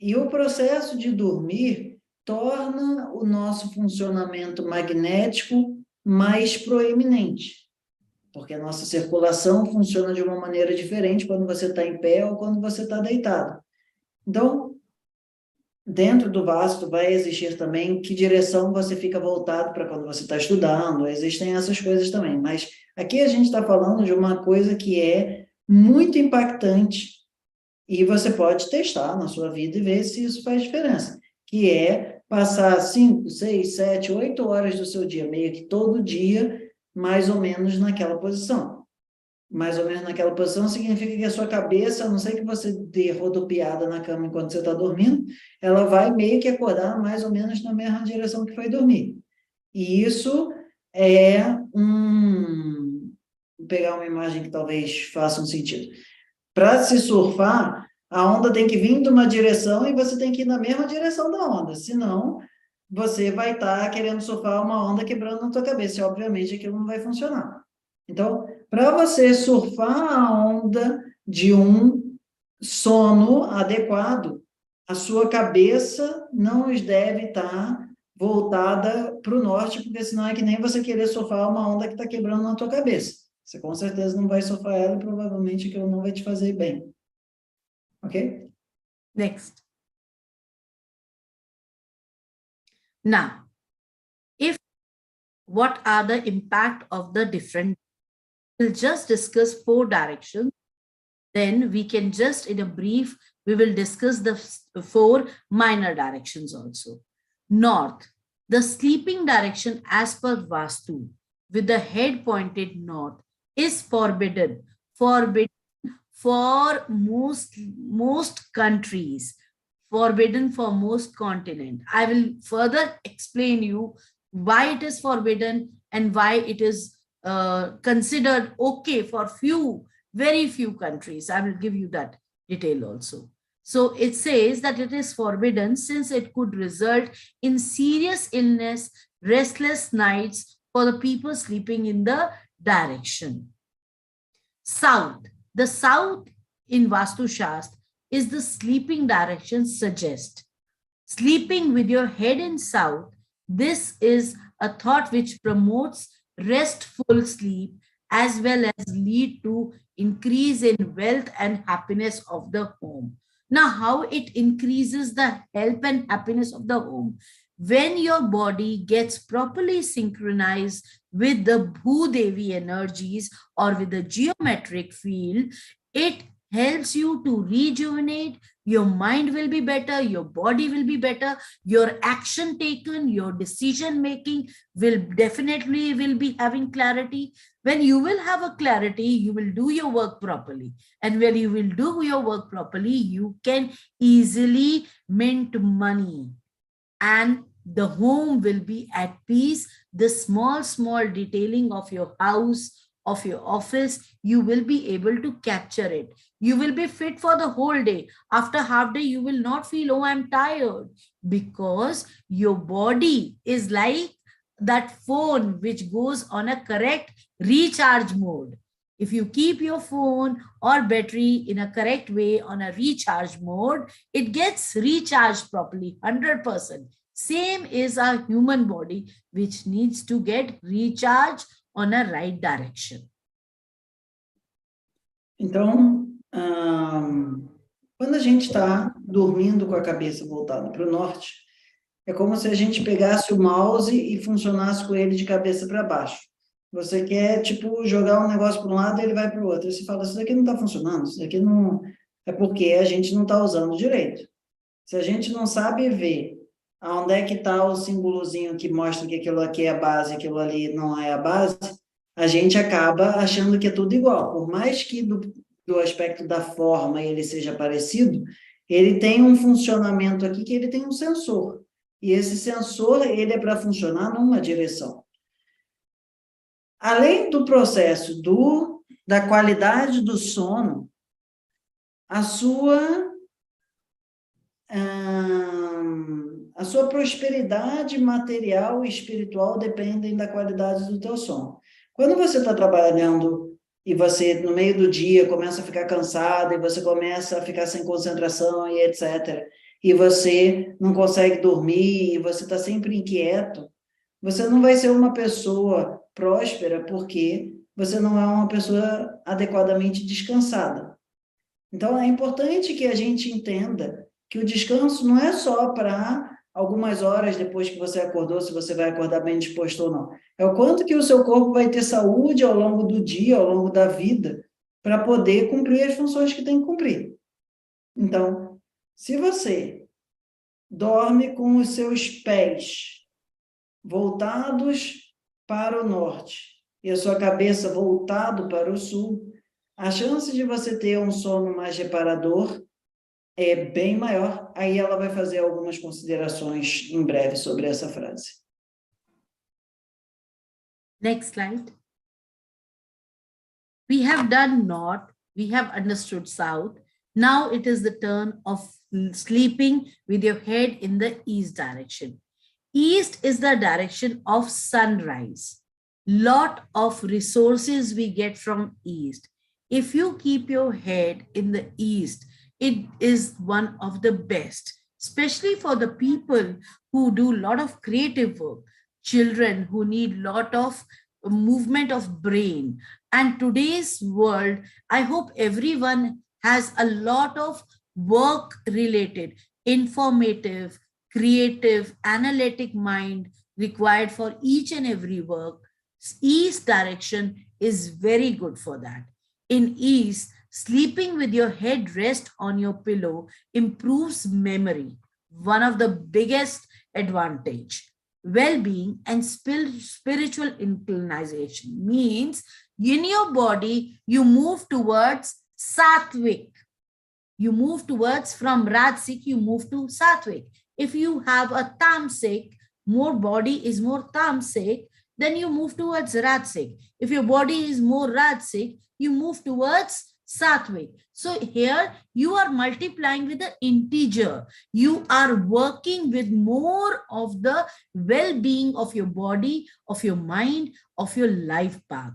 E o processo de dormir torna o nosso funcionamento magnético mais proeminente, porque a nossa circulação funciona de uma maneira diferente quando você está em pé ou quando você está deitado. Então, dentro do Vāstu vai existir também que direção você fica voltado para quando você está estudando, existem essas coisas também, mas aqui a gente está falando de uma coisa que é muito impactante e você pode testar na sua vida e ver se isso faz diferença, que é passar 5, 6, 7, 8 horas do seu dia, meio que todo dia, mais ou menos naquela posição. Mais ou menos naquela posição significa que a sua cabeça, a não ser que você dê rodopiada na cama enquanto você está dormindo, ela vai meio que acordar mais ou menos na mesma direção que foi dormir. E isso é Vou pegar uma imagem que talvez faça um sentido. Para se surfar, a onda tem que vir de uma direção e você tem que ir na mesma direção da onda, senão você vai estar querendo surfar uma onda quebrando na tua cabeça, e obviamente aquilo não vai funcionar. Então, para você surfar a onda de um sono adequado, a sua cabeça não deve estar voltada para o norte, porque senão é que nem você querer surfar uma onda que está quebrando na tua cabeça. Você com certeza não vai surfar ela e provavelmente aquilo não vai te fazer bem. Ok? Next. Now, what are the impact of the different? We'll just discuss 4 directions. Then we can just, in a brief, we will discuss the 4 minor directions also. North, the sleeping direction as per Vaastu, with the head pointed north, is forbidden. Forbidden for most countries, forbidden for most continent. I will further explain you why it is forbidden and why it is considered okay for very few countries. I will give you that detail also. So it says that it is forbidden since it could result in serious illness, restless nights for the people sleeping in the direction. South. The south in Vaastu Shastra is the sleeping direction suggest. Sleeping with your head in south, this is a thought which promotes restful sleep as well as lead to increase in wealth and happiness of the home. Now, how it increases the health and happiness of the home? When your body gets properly synchronized with the Bhudevi energies or with the geometric field, it helps you to rejuvenate. Your mind will be better, your body will be better, your action taken, your decision making will definitely be having clarity. When you will have a clarity, you will do your work properly. And when you will do your work properly, you can easily mint money. And the home will be at peace. The small detailing of your house, of your office, you will be able to capture it. You will be fit for the whole day. After half day, you will not feel, oh, I'm tired, because your body is like that phone which goes on a correct recharge mode. If you keep your phone or battery in a correct way on a recharge mode, it gets recharged properly, 100%. Same is our human body, which needs to get recharged on a right direction. Então, quando a gente está dormindo com a cabeça voltada para o norte, é como se a gente pegasse o mouse e funcionasse com ele de cabeça para baixo. Você quer, tipo, jogar um negócio para um lado e ele vai para o outro. E você fala, isso daqui não está funcionando, isso daqui não... É porque a gente não está usando direito. Se a gente não sabe ver onde é que está o símbolozinho que mostra que aquilo aqui é a base, aquilo ali não é a base, a gente acaba achando que é tudo igual. Por mais que do aspecto da forma ele seja parecido, ele tem um funcionamento aqui que ele tem um sensor. E esse sensor, ele é para funcionar numa direção. Além do processo da qualidade do sono, a sua prosperidade material e espiritual dependem da qualidade do teu sono. Quando você está trabalhando e você, no meio do dia, começa a ficar cansado e você começa a ficar sem concentração e etc., e você não consegue dormir e você está sempre inquieto, você não vai ser uma pessoa próspera porque você não é uma pessoa adequadamente descansada. Então, é importante que a gente entenda que o descanso não é só para algumas horas depois que você acordou, se você vai acordar bem disposto ou não. É o quanto que o seu corpo vai ter saúde ao longo do dia, ao longo da vida, para poder cumprir as funções que tem que cumprir. Então, se você dorme com os seus pés voltados para o norte e a sua cabeça voltada para o sul, a chance de você ter um sono mais reparador é bem maior. Aí ela vai fazer algumas considerações em breve sobre essa frase. Next slide. We have done north, we have understood south. Now it is the turn of sleeping with your head in the east direction. East is the direction of sunrise. Lot of resources we get from East. If you keep your head in the East, it is one of the best, especially for the people who do a lot of creative work, children who need lot of movement of brain. And today's world, I hope everyone has a lot of work related, informative, creative, analytic mind required for each and every work. East direction is very good for that. In East, sleeping with your head rest on your pillow improves memory, one of the biggest advantage. Well-being and spiritual inclination means in your body, you move towards sattvic. You move towards from rajasic, you move to sattvic. If you have a tamasic, more body is more tamasic, then you move towards rajasic. If your body is more rajasic, you move towards sattvic. So here you are multiplying with the integer. You are working with more of the well-being of your body, of your mind, of your life path.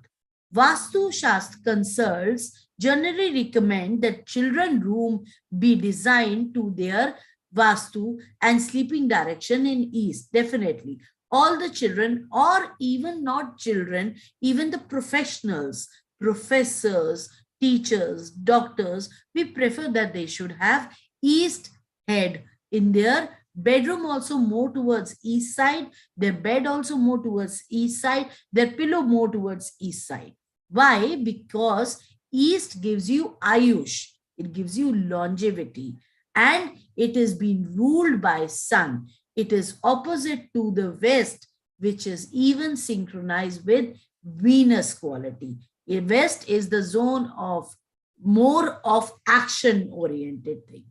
Vaastu Shastra consults generally recommend that children room be designed to their Vaastu and sleeping direction in East. Definitely. All the children, or even not children, even the professionals, professors, teachers, doctors, we prefer that they should have East head in their bedroom, also more towards East side, their bed also more towards East side, their pillow more towards East side. Why? Because East gives you Ayush, it gives you longevity, and it is being ruled by sun. It is opposite to the West, which is even synchronized with Venus quality. West is the zone of more of action-oriented thing.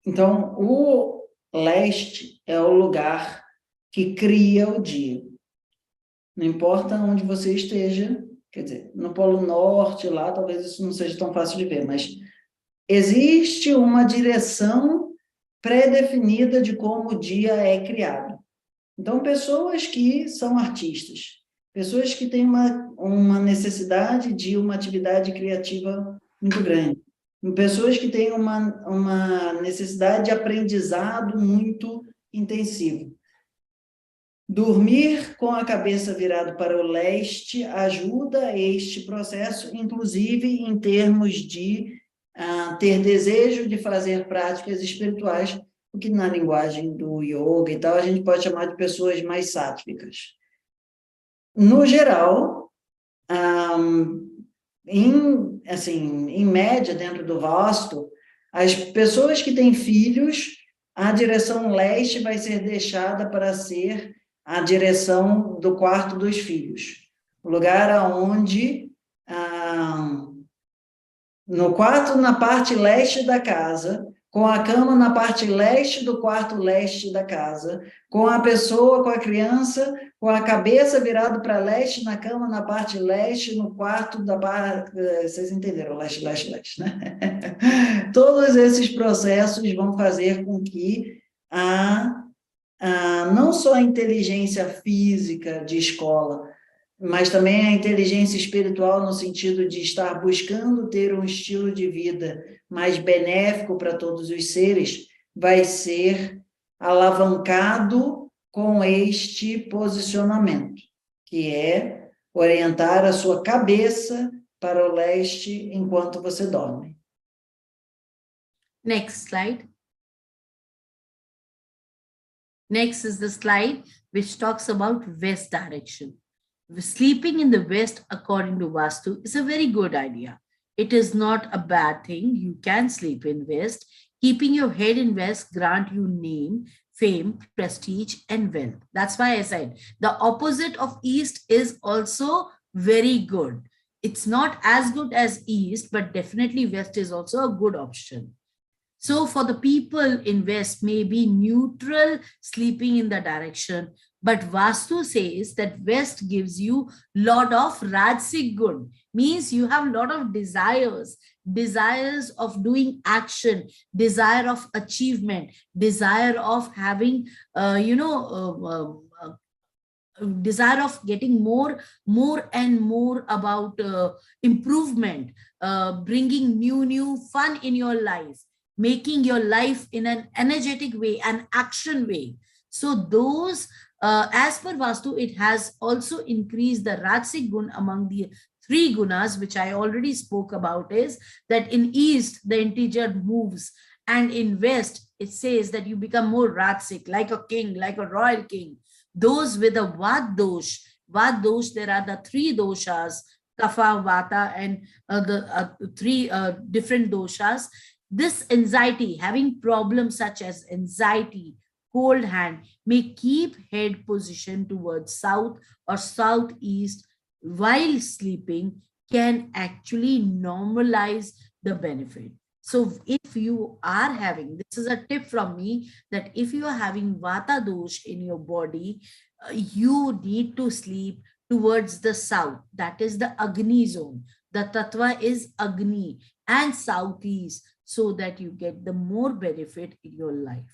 Então, o leste é o lugar que cria o dia. Não importa onde você esteja, quer dizer, no Polo Norte, lá, talvez isso não seja tão fácil de ver, mas existe uma direção pré-definida de como o dia é criado. Então, pessoas que são artistas, pessoas que têm uma necessidade de uma atividade criativa muito grande, pessoas que têm uma necessidade de aprendizado muito intensivo. Dormir com a cabeça virada para o leste ajuda este processo, inclusive em termos de ter desejo de fazer práticas espirituais, o que na linguagem do yoga e tal, a gente pode chamar de pessoas mais sáttvicas. No geral, em média, dentro do Vaastu, as pessoas que têm filhos, a direção leste vai ser deixada para ser a direção do quarto dos filhos. O lugar onde, no quarto, na parte leste da casa, com a cama na parte leste do quarto leste da casa, com a pessoa, com a criança, com a cabeça virada para leste, na cama na parte leste, no quarto da parte... Vocês entenderam, leste, leste, leste, né? Todos esses processos vão fazer com que não só a inteligência física de escola, mas também a inteligência espiritual no sentido de estar buscando ter um estilo de vida mais benéfico para todos os seres, vai ser alavancado com este posicionamento, que é orientar a sua cabeça para o leste enquanto você dorme. Next slide. Next is the slide which talks about west direction. Sleeping in the west according to Vaastu is a very good idea. It is not a bad thing. You can sleep in west. Keeping your head in west grant you name, fame, prestige, and wealth. That's why I said the opposite of east is also very good. It's not as good as east, but definitely west is also a good option. So for the people in west, may be neutral sleeping in the direction But Vaastu says that West gives you lot of Rajasic gun, means you have a lot of desires of doing action, desire of achievement, desire of having, desire of getting more and more about improvement, bringing new fun in your life, making your life in an energetic way, an action way. So those, as per Vaastu, it has also increased the Rajasic gun among the 3 gunas, which I already spoke about, is that in East, the integer moves, and in West, it says that you become more Rajasic, like a king, like a royal king. Those with a Vat dosh, there are the 3 doshas, Kapha, Vata, and the 3 different doshas. This anxiety, having problems such as anxiety, cold hand, may keep head position towards south or southeast while sleeping, can actually normalize the benefit. So if you are having, this is a tip from me, that if you are having Vata dosh in your body, you need to sleep towards the south. That is the Agni zone. The Tattva is Agni and southeast, so that you get the more benefit in your life.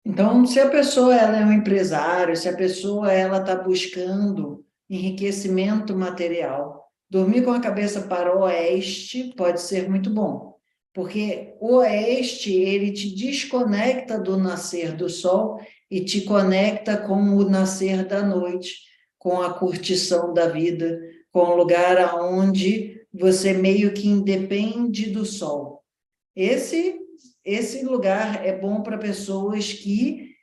Então, se a pessoa ela é um empresário, se a pessoa ela está buscando enriquecimento material, dormir com a cabeça para o oeste pode ser muito bom, porque o oeste ele te desconecta do nascer do sol e te conecta com o nascer da noite, com a curtição da vida, com o lugar onde você meio que independe do sol. Esse lugar é bom para pessoas que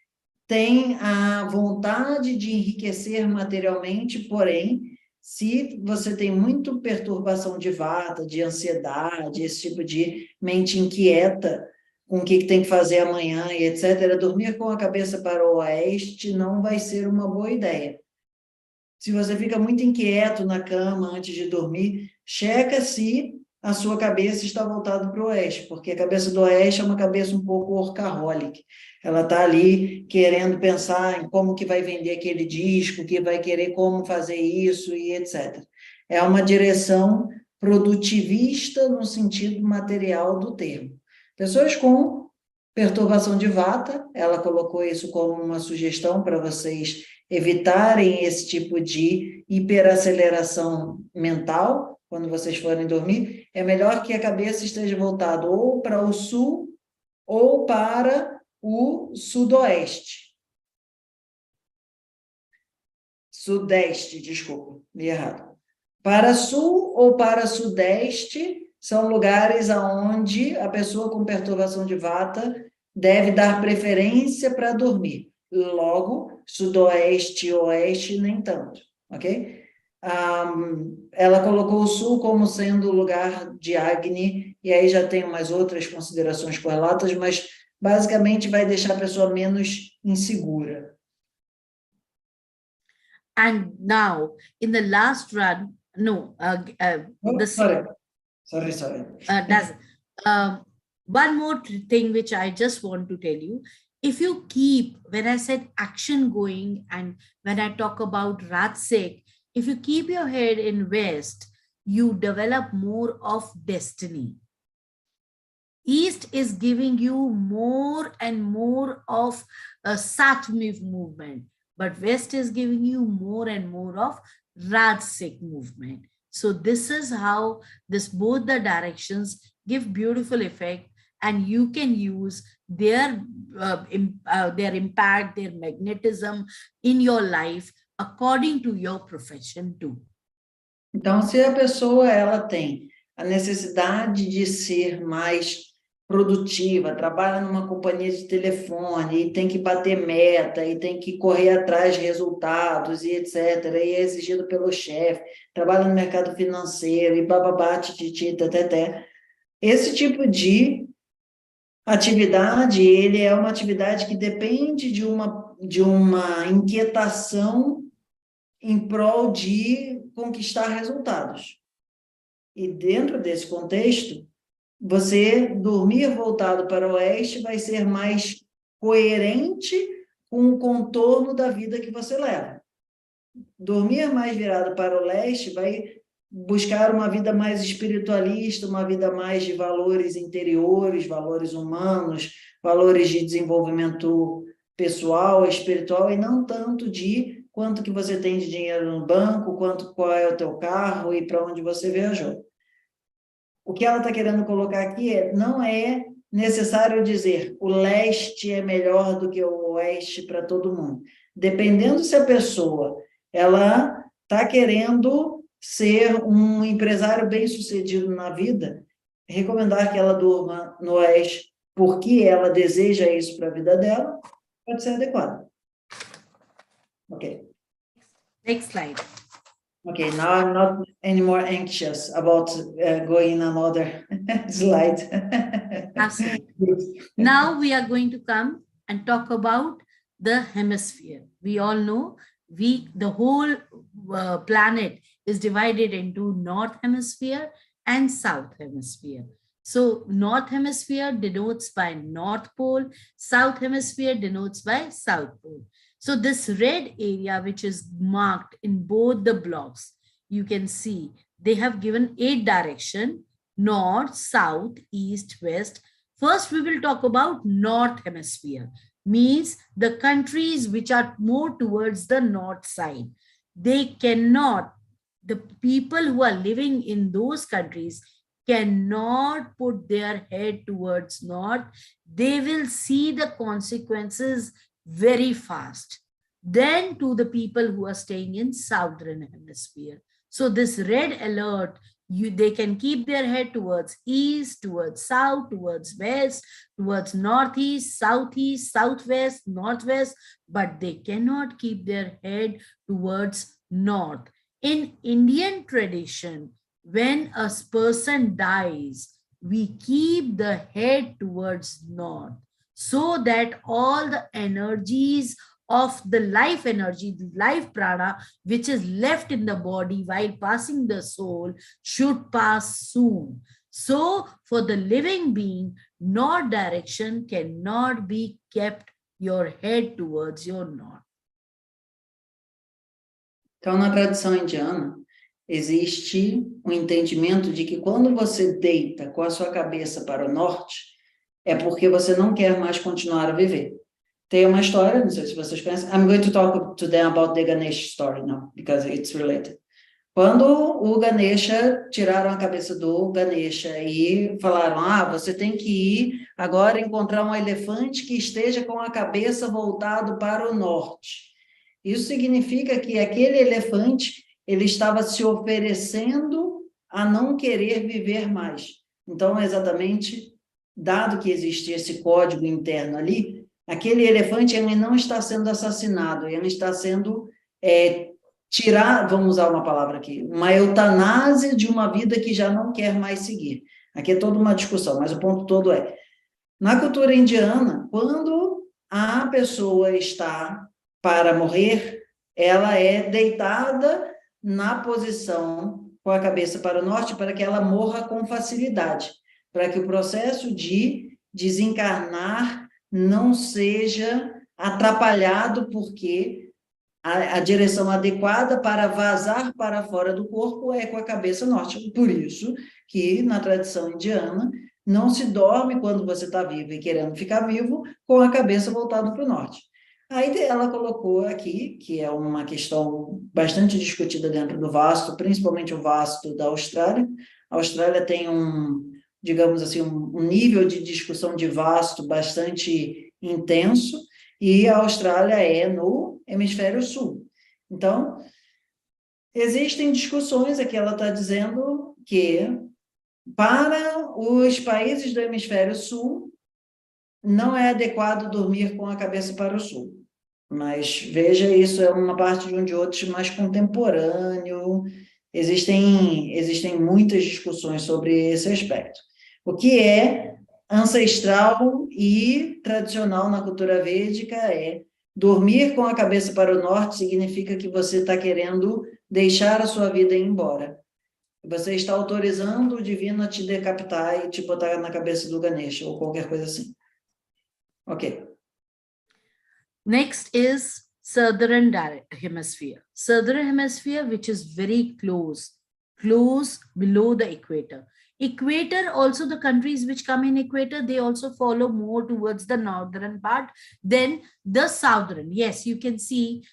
têm a vontade de enriquecer materialmente, porém, se você tem muito perturbação de vata, de ansiedade, esse tipo de mente inquieta, com o que tem que fazer amanhã e etc., dormir com a cabeça para o oeste não vai ser uma boa ideia. Se você fica muito inquieto na cama antes de dormir, checa se a sua cabeça está voltada para o oeste, porque a cabeça do oeste é uma cabeça um pouco workaholic. Ela está ali querendo pensar em como que vai vender aquele disco, que vai querer como fazer isso e etc. É uma direção produtivista no sentido material do termo. Pessoas com perturbação de vata, ela colocou isso como uma sugestão para vocês evitarem esse tipo de hiperaceleração mental. Quando vocês forem dormir, é melhor que a cabeça esteja voltada ou para o sul ou para o sudoeste. Sudeste, desculpa, li errado. Para sul ou para sudeste são lugares onde a pessoa com perturbação de vata deve dar preferência para dormir. Logo, sudoeste e oeste nem tanto, ok? Ela colocou o sul como sendo o lugar de Agni, e aí já tem umas outras considerações correlatas, mas basicamente vai deixar a pessoa menos insegura. And now, in the last run, Sorry. One more thing which I just want to tell you. If you keep, when I said action going, and when I talk about Rajasic, if you keep your head in West, you develop more of destiny. East is giving you more and more of a Sattvic movement, but West is giving you more and more of Rajasic movement. So this is how both the directions give beautiful effect, and you can use their impact, their magnetism in your life according to your profession too. Então, se a pessoa ela tem a necessidade de ser mais produtiva, trabalha numa companhia de telefone e tem que bater meta e tem que correr atrás de resultados e etc, e é exigido pelo chefe, trabalha no mercado financeiro e bababá, tititi, teté. Esse tipo de atividade, ele é uma atividade que depende de uma inquietação em prol de conquistar resultados. E dentro desse contexto, você dormir voltado para o oeste vai ser mais coerente com o contorno da vida que você leva. Dormir mais virado para o leste vai buscar uma vida mais espiritualista, uma vida mais de valores interiores, valores humanos, valores de desenvolvimento pessoal, espiritual, e não tanto de quanto que você tem de dinheiro no banco, qual é o teu carro e para onde você viajou. O que ela está querendo colocar aqui não é necessário dizer o leste é melhor do que o oeste para todo mundo. Dependendo se a pessoa ela está querendo ser um empresário bem-sucedido na vida, recomendar que ela durma no oeste porque ela deseja isso para a vida dela, pode ser adequado. Ok. Next slide. Okay, now I'm not anymore anxious about going another slide. Absolutely. Now we are going to come and talk about the hemisphere. We all know the whole planet is divided into North Hemisphere and South Hemisphere. So North Hemisphere denotes by North Pole, South Hemisphere denotes by South Pole. So this red area, which is marked in both the blocks, you can see they have given 8 directions: north, south, east, west. First, we will talk about North Hemisphere, means the countries which are more towards the north side. They cannot, the people who are living in those countries cannot put their head towards north. They will see the consequences very fast. Then to the people who are staying in Southern Hemisphere. So this red alert, they can keep their head towards east, towards south, towards west, towards northeast, southeast, southwest, northwest, but they cannot keep their head towards north. In Indian tradition, when a person dies, we keep the head towards north so that all the energies of the life energy, the life prana, which is left in the body while passing the soul, should pass soon. So for the living being, north direction cannot be kept your head towards your north. Então, na tradição indiana, existe um entendimento de que quando você deita com a sua cabeça para o norte, é porque você não quer mais continuar a viver. Tem uma história, não sei se vocês conhecem. I'm going to talk to them about the Ganesha story now, because it's related. Quando o Ganesha, tiraram a cabeça do Ganesha e falaram, você tem que ir agora encontrar um elefante que esteja com a cabeça voltado para o norte. Isso significa que aquele elefante, ele estava se oferecendo a não querer viver mais. Então, exatamente, dado que existe esse código interno ali, aquele elefante ele não está sendo assassinado, ele está sendo tirado, vamos usar uma palavra aqui, uma eutanásia de uma vida que já não quer mais seguir. Aqui é toda uma discussão, mas o ponto todo é, na cultura indiana, quando a pessoa está para morrer, ela é deitada na posição com a cabeça para o norte para que ela morra com facilidade, para que o processo de desencarnar não seja atrapalhado, porque a direção adequada para vazar para fora do corpo é com a cabeça norte. Por isso que, na tradição indiana, não se dorme quando você está vivo e querendo ficar vivo com a cabeça voltada para o norte. Aí ela colocou aqui, que é uma questão bastante discutida dentro do Vaastu, principalmente o Vaastu da Austrália. A Austrália tem digamos assim, um nível de discussão de Vaastu bastante intenso, e a Austrália é no hemisfério sul. Então, existem discussões, aqui ela está dizendo que para os países do hemisfério sul, não é adequado dormir com a cabeça para o sul. Mas, veja, isso é uma parte de um Jyotish mais contemporâneo, existem muitas discussões sobre esse aspecto. O que é ancestral e tradicional na cultura védica é dormir com a cabeça para o norte significa que você está querendo deixar a sua vida e ir embora. Você está autorizando o divino a te decapitar e te botar na cabeça do Ganesha, ou qualquer coisa assim. Ok. Next is southern hemisphere. Southern hemisphere, which is very close below the equator. Equator, also the countries which come in equator, they also follow more towards the northern part than the southern. Yes, you can see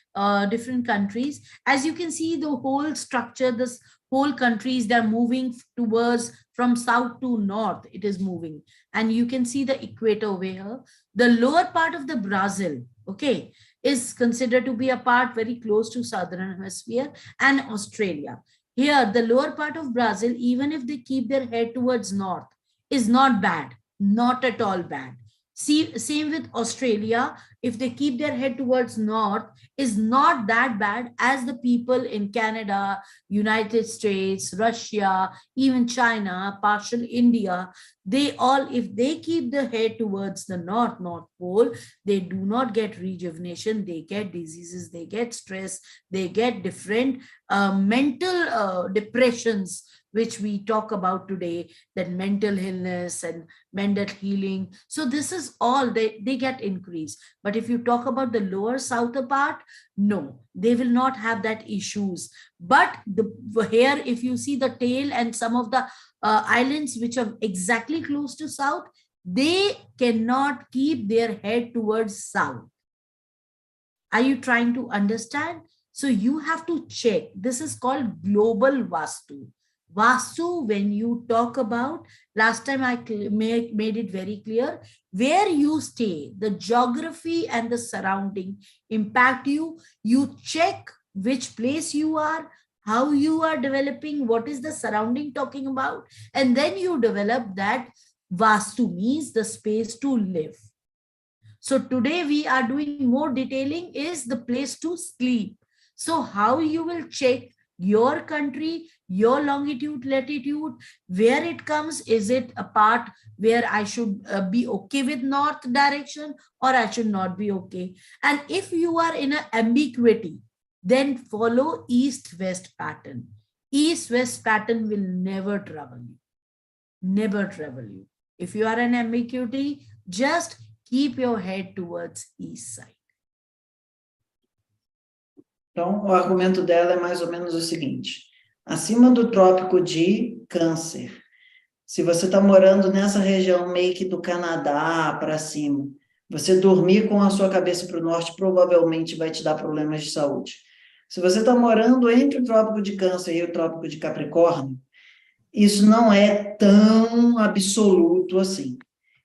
different countries. As you can see, the whole structure, this whole countries, they're moving towards from south to north, it is moving. And you can see the equator over here. The lower part of the Brazil, okay, is considered to be a part very close to southern hemisphere and Australia. Here, the lower part of Brazil, even if they keep their head towards north, is not bad, not at all bad. See, same with Australia, if they keep their head towards north, is not that bad as the people in Canada, United States, Russia, even China, partial India. They all, if they keep the head towards the North Pole, they do not get rejuvenation, they get diseases, they get stress, they get different mental depressions, which we talk about today, that mental illness and mental healing. So this is all, they get increased. But if you talk about the lower southern part, no, they will not have that issues. But here, if you see the tail and some of the islands which are exactly close to south, they cannot keep their head towards south. Are you trying to understand? So you have to check. This is called global Vaastu. Vaastu, when you talk about, last time I made it very clear, where you stay, the geography and the surrounding impact you. You check which place you are, how you are developing, what is the surrounding talking about, and then you develop that. Vaastu means the space to live. So today we are doing more detailing is the place to sleep. So how you will check your country, your longitude, latitude, where it comes, is it a part where I should be okay with north direction or I should not be okay? And if you are in an ambiguity, then follow east-west pattern. East-west pattern will never trouble you. Never trouble you. If you are in ambiguity, just keep your head towards east side. Então, o argumento dela é mais ou menos o seguinte: acima do trópico de Câncer, se você está morando nessa região meio que do Canadá para cima, você dormir com a sua cabeça para o norte provavelmente vai te dar problemas de saúde. Se você está morando entre o trópico de Câncer e o trópico de Capricórnio, isso não é tão absoluto assim.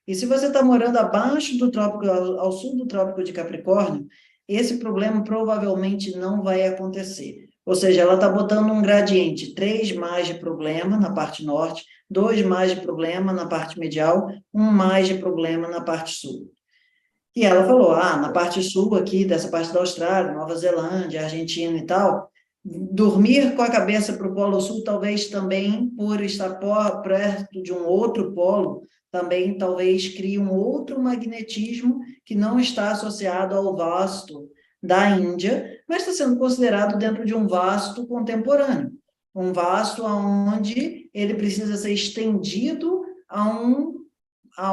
E se você está morando abaixo do trópico, ao sul do trópico de Capricórnio, esse problema provavelmente não vai acontecer. Ou seja, ela está botando um gradiente, 3 mais de problema na parte norte, 2 mais de problema na parte medial, 1 mais de problema na parte sul. E ela falou, na parte sul aqui, dessa parte da Austrália, Nova Zelândia, Argentina e tal, dormir com a cabeça para o Polo Sul, talvez também, por estar perto de um outro polo, também talvez crie um outro magnetismo que não está associado ao Vaastu da Índia, mas está sendo considerado dentro de um Vaastu contemporâneo. Um Vaastu onde ele precisa ser estendido a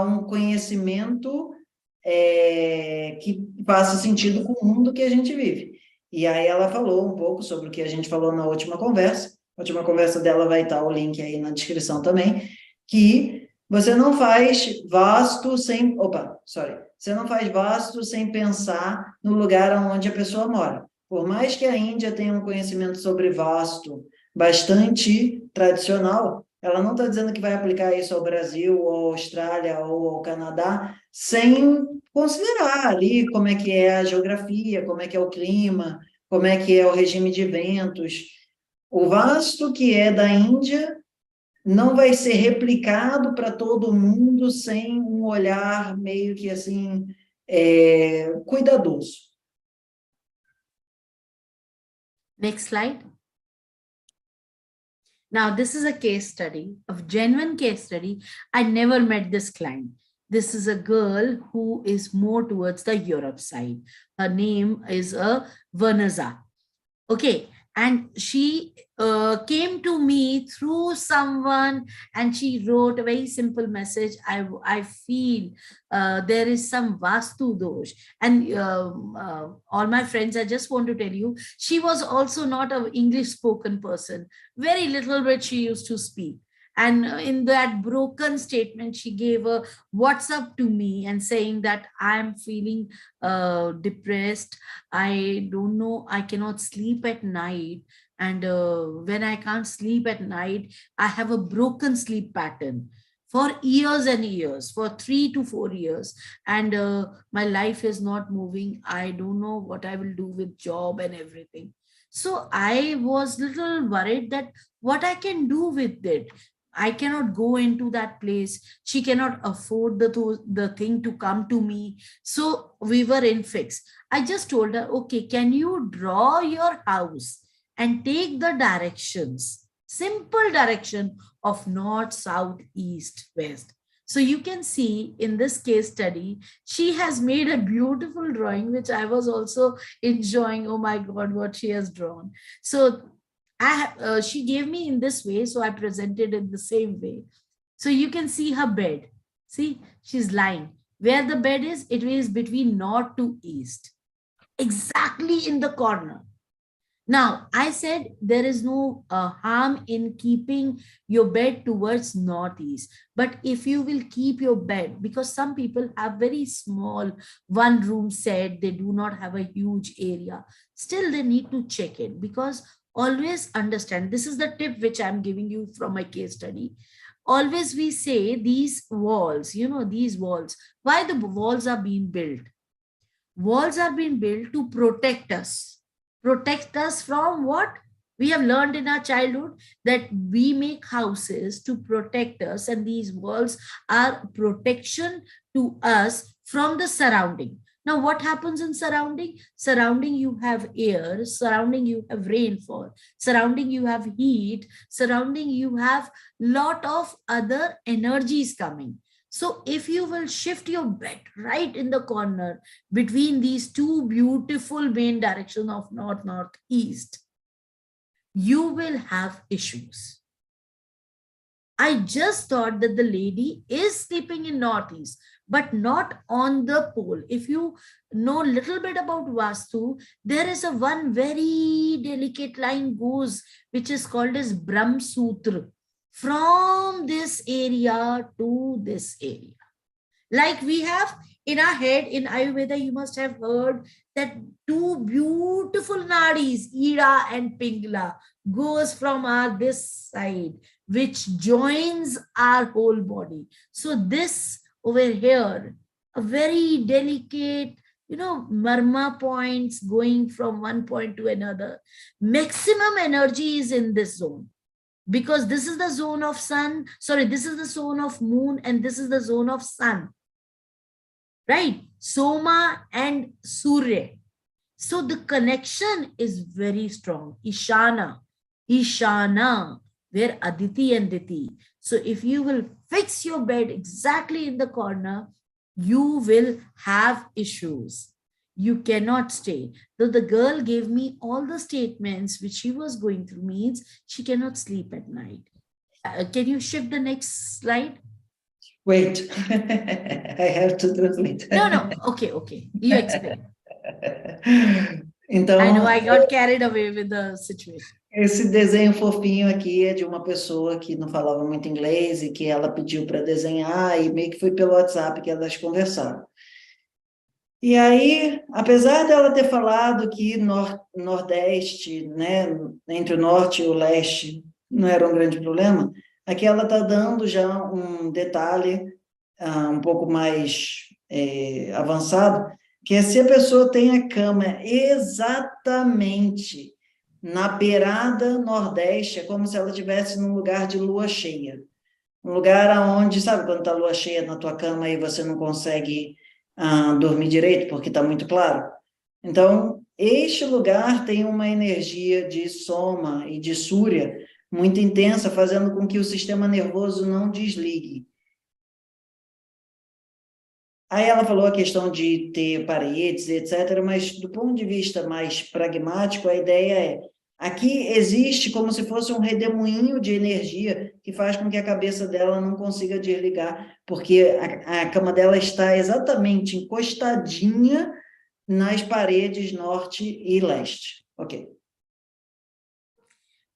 um conhecimento que faça sentido com o mundo que a gente vive. E aí ela falou um pouco sobre o que a gente falou na última conversa. A última conversa dela vai estar o link aí na descrição também, que você não faz Vaastu sem... Você não faz Vaastu sem pensar no lugar onde a pessoa mora. Por mais que a Índia tenha um conhecimento sobre Vaastu bastante tradicional, ela não está dizendo que vai aplicar isso ao Brasil, ou à Austrália, ou ao Canadá, sem considerar ali como é que é a geografia, como é que é o clima, como é que é o regime de ventos. O Vaastu, que é da Índia, não vai ser replicado para todo mundo sem um olhar meio que assim, cuidadoso. Next slide. Now, this is a case study, a genuine case study. I never met this client. This is a girl who is more towards the Europe side. Her name is Vanessa. Okay. And she came to me through someone, and she wrote a very simple message. I feel there is some Vaastu dosh. And all my friends, I just want to tell you, she was also not an English spoken person. Very little bit she used to speak. And in that broken statement, she gave a WhatsApp to me and saying that I'm feeling depressed. I don't know, I cannot sleep at night. And when I can't sleep at night, I have a broken sleep pattern for years and years, for 3 to 4 years. And my life is not moving. I don't know what I will do with job and everything. So I was little worried that what I can do with it. I cannot go into that place. She cannot afford the thing to come to me. So we were in fix. I just told her, okay, can you draw your house and take the directions, simple direction of north, south, east, west. So you can see in this case study, she has made a beautiful drawing, which I was also enjoying. Oh my God, what she has drawn. So she gave me in this way, so I presented it the same way. So you can see her bed. See, she's lying. Where the bed is, it is between north to east, exactly in the corner. Now, I said there is no harm in keeping your bed towards northeast. But if you will keep your bed, because some people have very small one-room set, they do not have a huge area, still they need to check it, because always understand, this is the tip which I'm giving you from my case study. Always we say these walls, these walls, why the walls are being built? Walls are being built to protect us. Protect us from what? We have learned in our childhood that we make houses to protect us, and these walls are protection to us from the surrounding. Now, what happens in surrounding? Surrounding, you have air. Surrounding, you have rainfall. Surrounding, you have heat. Surrounding, you have lot of other energies coming. So if you will shift your bed right in the corner between these two beautiful main directions of north, northeast, you will have issues. I just thought that the lady is sleeping in northeast, but not on the pole. If you know a little bit about Vaastu, there is a one very delicate line goes, which is called as Brahm Sutra, from this area to this area. Like we have in our head, in Ayurveda, you must have heard that two beautiful nadis, Ida and Pingla, goes from our this side, which joins our whole body. So this over here, a very delicate, marma points going from one point to another. Maximum energy is in this zone, because this is the zone of sun. Sorry, this is the zone of moon, and this is the zone of sun. Right? Soma and Surya. So the connection is very strong. Ishana, where Aditi and Diti. So if you will fix your bed exactly in the corner, you will have issues. You cannot stay. So the girl gave me all the statements which she was going through, means she cannot sleep at night. Can you shift the next slide? Wait, I have to translate. No. Okay. You explain. Então, I know I got carried away with the situation. Esse desenho fofinho aqui é de uma pessoa que não falava muito inglês e que ela pediu para desenhar, e meio que foi pelo WhatsApp que elas conversaram. E aí, apesar dela ter falado que Nordeste, né, entre o Norte e o Leste, não era um grande problema, aqui ela está dando já um detalhe um pouco mais avançado, que é se a pessoa tem a cama exatamente na beirada Nordeste, é como se ela estivesse num lugar de lua cheia. Um lugar onde, sabe, quando está lua cheia na tua cama e você não consegue dormir direito porque está muito claro? Então, este lugar tem uma energia de Soma e de Surya muito intensa, fazendo com que o sistema nervoso não desligue. Aí ela falou a questão de ter paredes, etc., mas do ponto de vista mais pragmático, a ideia é, Aqui existe como se fosse um redemoinho de energia que faz com que a cabeça dela não consiga desligar, porque a cama dela está exatamente encostadinha nas paredes norte e leste. Ok.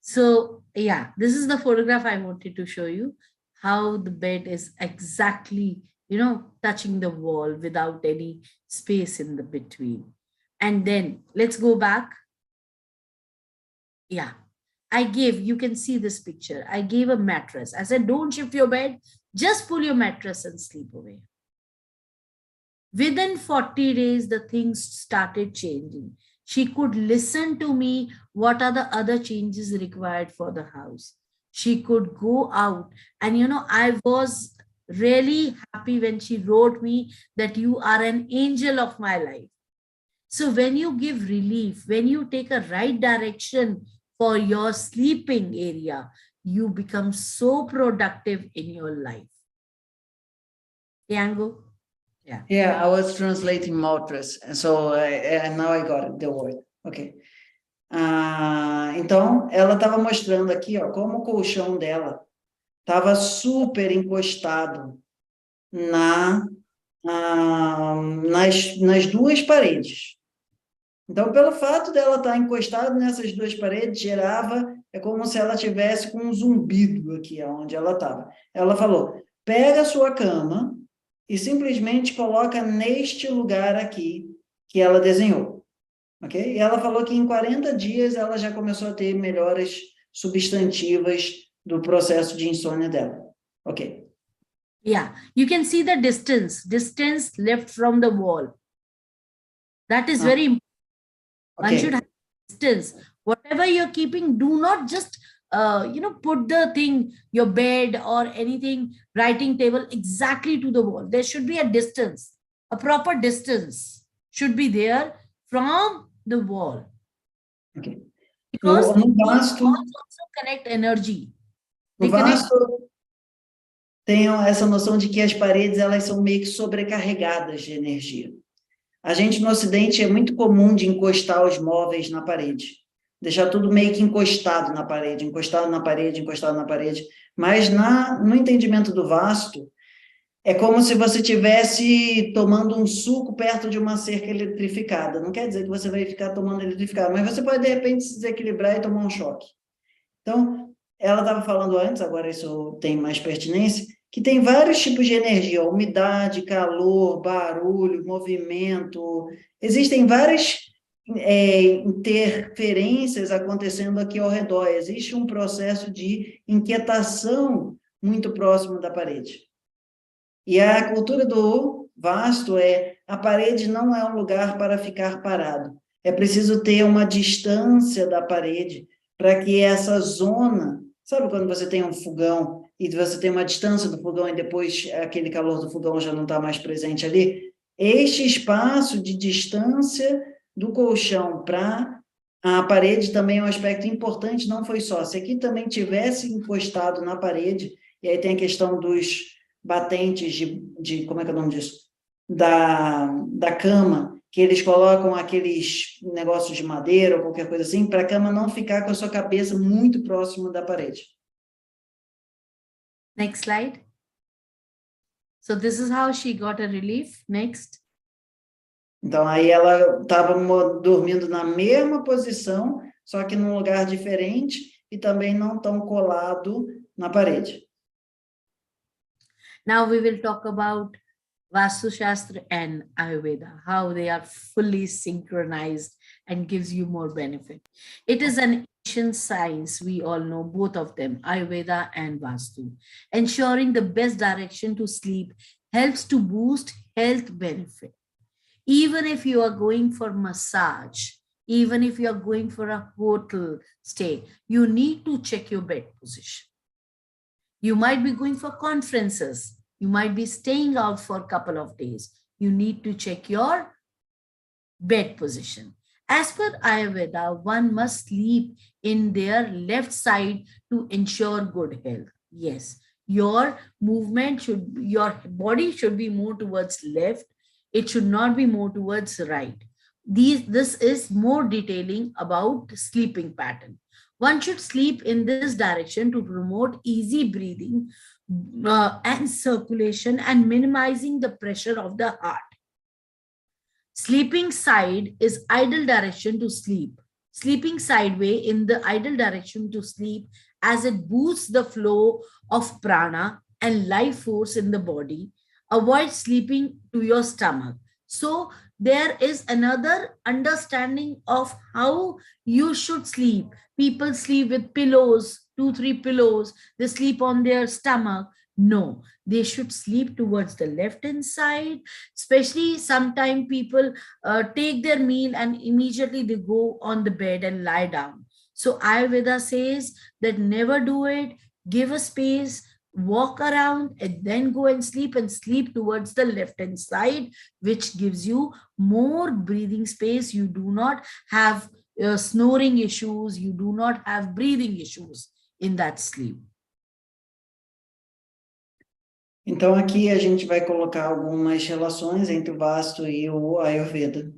So, yeah, this is the photograph I wanted to show you, how the bed is exactly, touching the wall without any space in the between. And then let's go back. Yeah, you can see this picture. I gave a mattress. I said, don't shift your bed, just pull your mattress and sleep away. Within 40 days, the things started changing. She could listen to me, what are the other changes required for the house. She could go out. And, I was really happy when she wrote me that you are an angel of my life. So when you give relief, when you take a right direction for your sleeping area, you become so productive in your life. Yango? Yeah, I was translating mattress, so now I got it, the word. Ok. Então, ela estava mostrando aqui, ó, como o colchão dela estava super encostado nas duas paredes. Então, pelo fato dela estar encostada nessas duas paredes, é como se ela tivesse com um zumbido aqui, onde ela estava. Ela falou, pega a sua cama e simplesmente coloca neste lugar aqui que ela desenhou. Ok? E ela falou que em 40 dias ela já começou a ter melhoras substantivas do processo de insônia dela. Ok. Yeah, you can see the distance left from the wall. That is very important. Okay. One should have distance. Whatever you're keeping, do not just, put the thing, your bed or anything, writing table exactly to the wall. There should be a distance, a proper distance should be there from the wall. Okay. Because no Vāstu, walls also connect energy. No Vāstu, tenham essa noção de que as paredes elas são meio que sobrecarregadas de energia. A gente no Ocidente é muito comum de encostar os móveis na parede, deixar tudo meio que encostado na parede, mas no entendimento do Vāstu, é como se você estivesse tomando um suco perto de uma cerca eletrificada. Não quer dizer que você vai ficar tomando eletrificado, mas você pode, de repente, se desequilibrar e tomar um choque. Então, ela estava falando antes, agora isso tem mais pertinência, que tem vários tipos de energia, umidade, calor, barulho, movimento. Existem várias interferências acontecendo aqui ao redor. Existe um processo de inquietação muito próximo da parede. E a cultura do Vāstu a parede não é um lugar para ficar parado. É preciso ter uma distância da parede para que essa zona, sabe quando você tem um fogão e você tem uma distância do fogão e depois aquele calor do fogão já não está mais presente ali? Este espaço de distância do colchão para a parede também é um aspecto importante, não foi só. Se aqui também tivesse encostado na parede, e aí tem a questão dos batentes de como é que é o nome disso? Da cama, que eles colocam aqueles negócios de madeira ou qualquer coisa assim, para a cama não ficar com a sua cabeça muito próximo da parede. Next slide. So this is how she got a relief. Next. Então, aí ela estava dormindo na mesma posição, só que num lugar diferente e também não tão colado na parede. Now we will talk about Vāstu, shAstra and Ayurveda, how they are fully synchronized and gives you more benefit. It is an ancient science, we all know, both of them, Ayurveda and Vāstu. Ensuring the best direction to sleep helps to boost health benefit. Even if you are going for massage, even if you are going for a hotel stay, you need to check your bed position. You might be going for conferences. You might be staying out for a couple of days. You need to check your bed position. As per Ayurveda, one must sleep in their left side to ensure good health. Yes, your body should be more towards left. It should not be more towards right. This is more detailing about sleeping pattern. One should sleep in this direction to promote easy breathing and circulation and minimizing the pressure of the heart. Sleeping side is ideal direction to sleep. Sleeping sideway in the ideal direction to sleep, as it boosts the flow of prana and life force in the body. Avoid sleeping to your stomach. So there is another understanding of how you should sleep. People sleep with pillows, 2-3 pillows. They sleep on their stomach. No, they should sleep towards the left hand side. Especially sometimes people take their meal and immediately they go on the bed and lie down. So Ayurveda says that never do it. Give a space, walk around, and then go and sleep towards the left hand side, which gives you more breathing space. You do not have snoring issues. You do not have breathing issues in that sleep. Então, aqui a gente vai colocar algumas relações entre o Vāstu e o Ayurveda.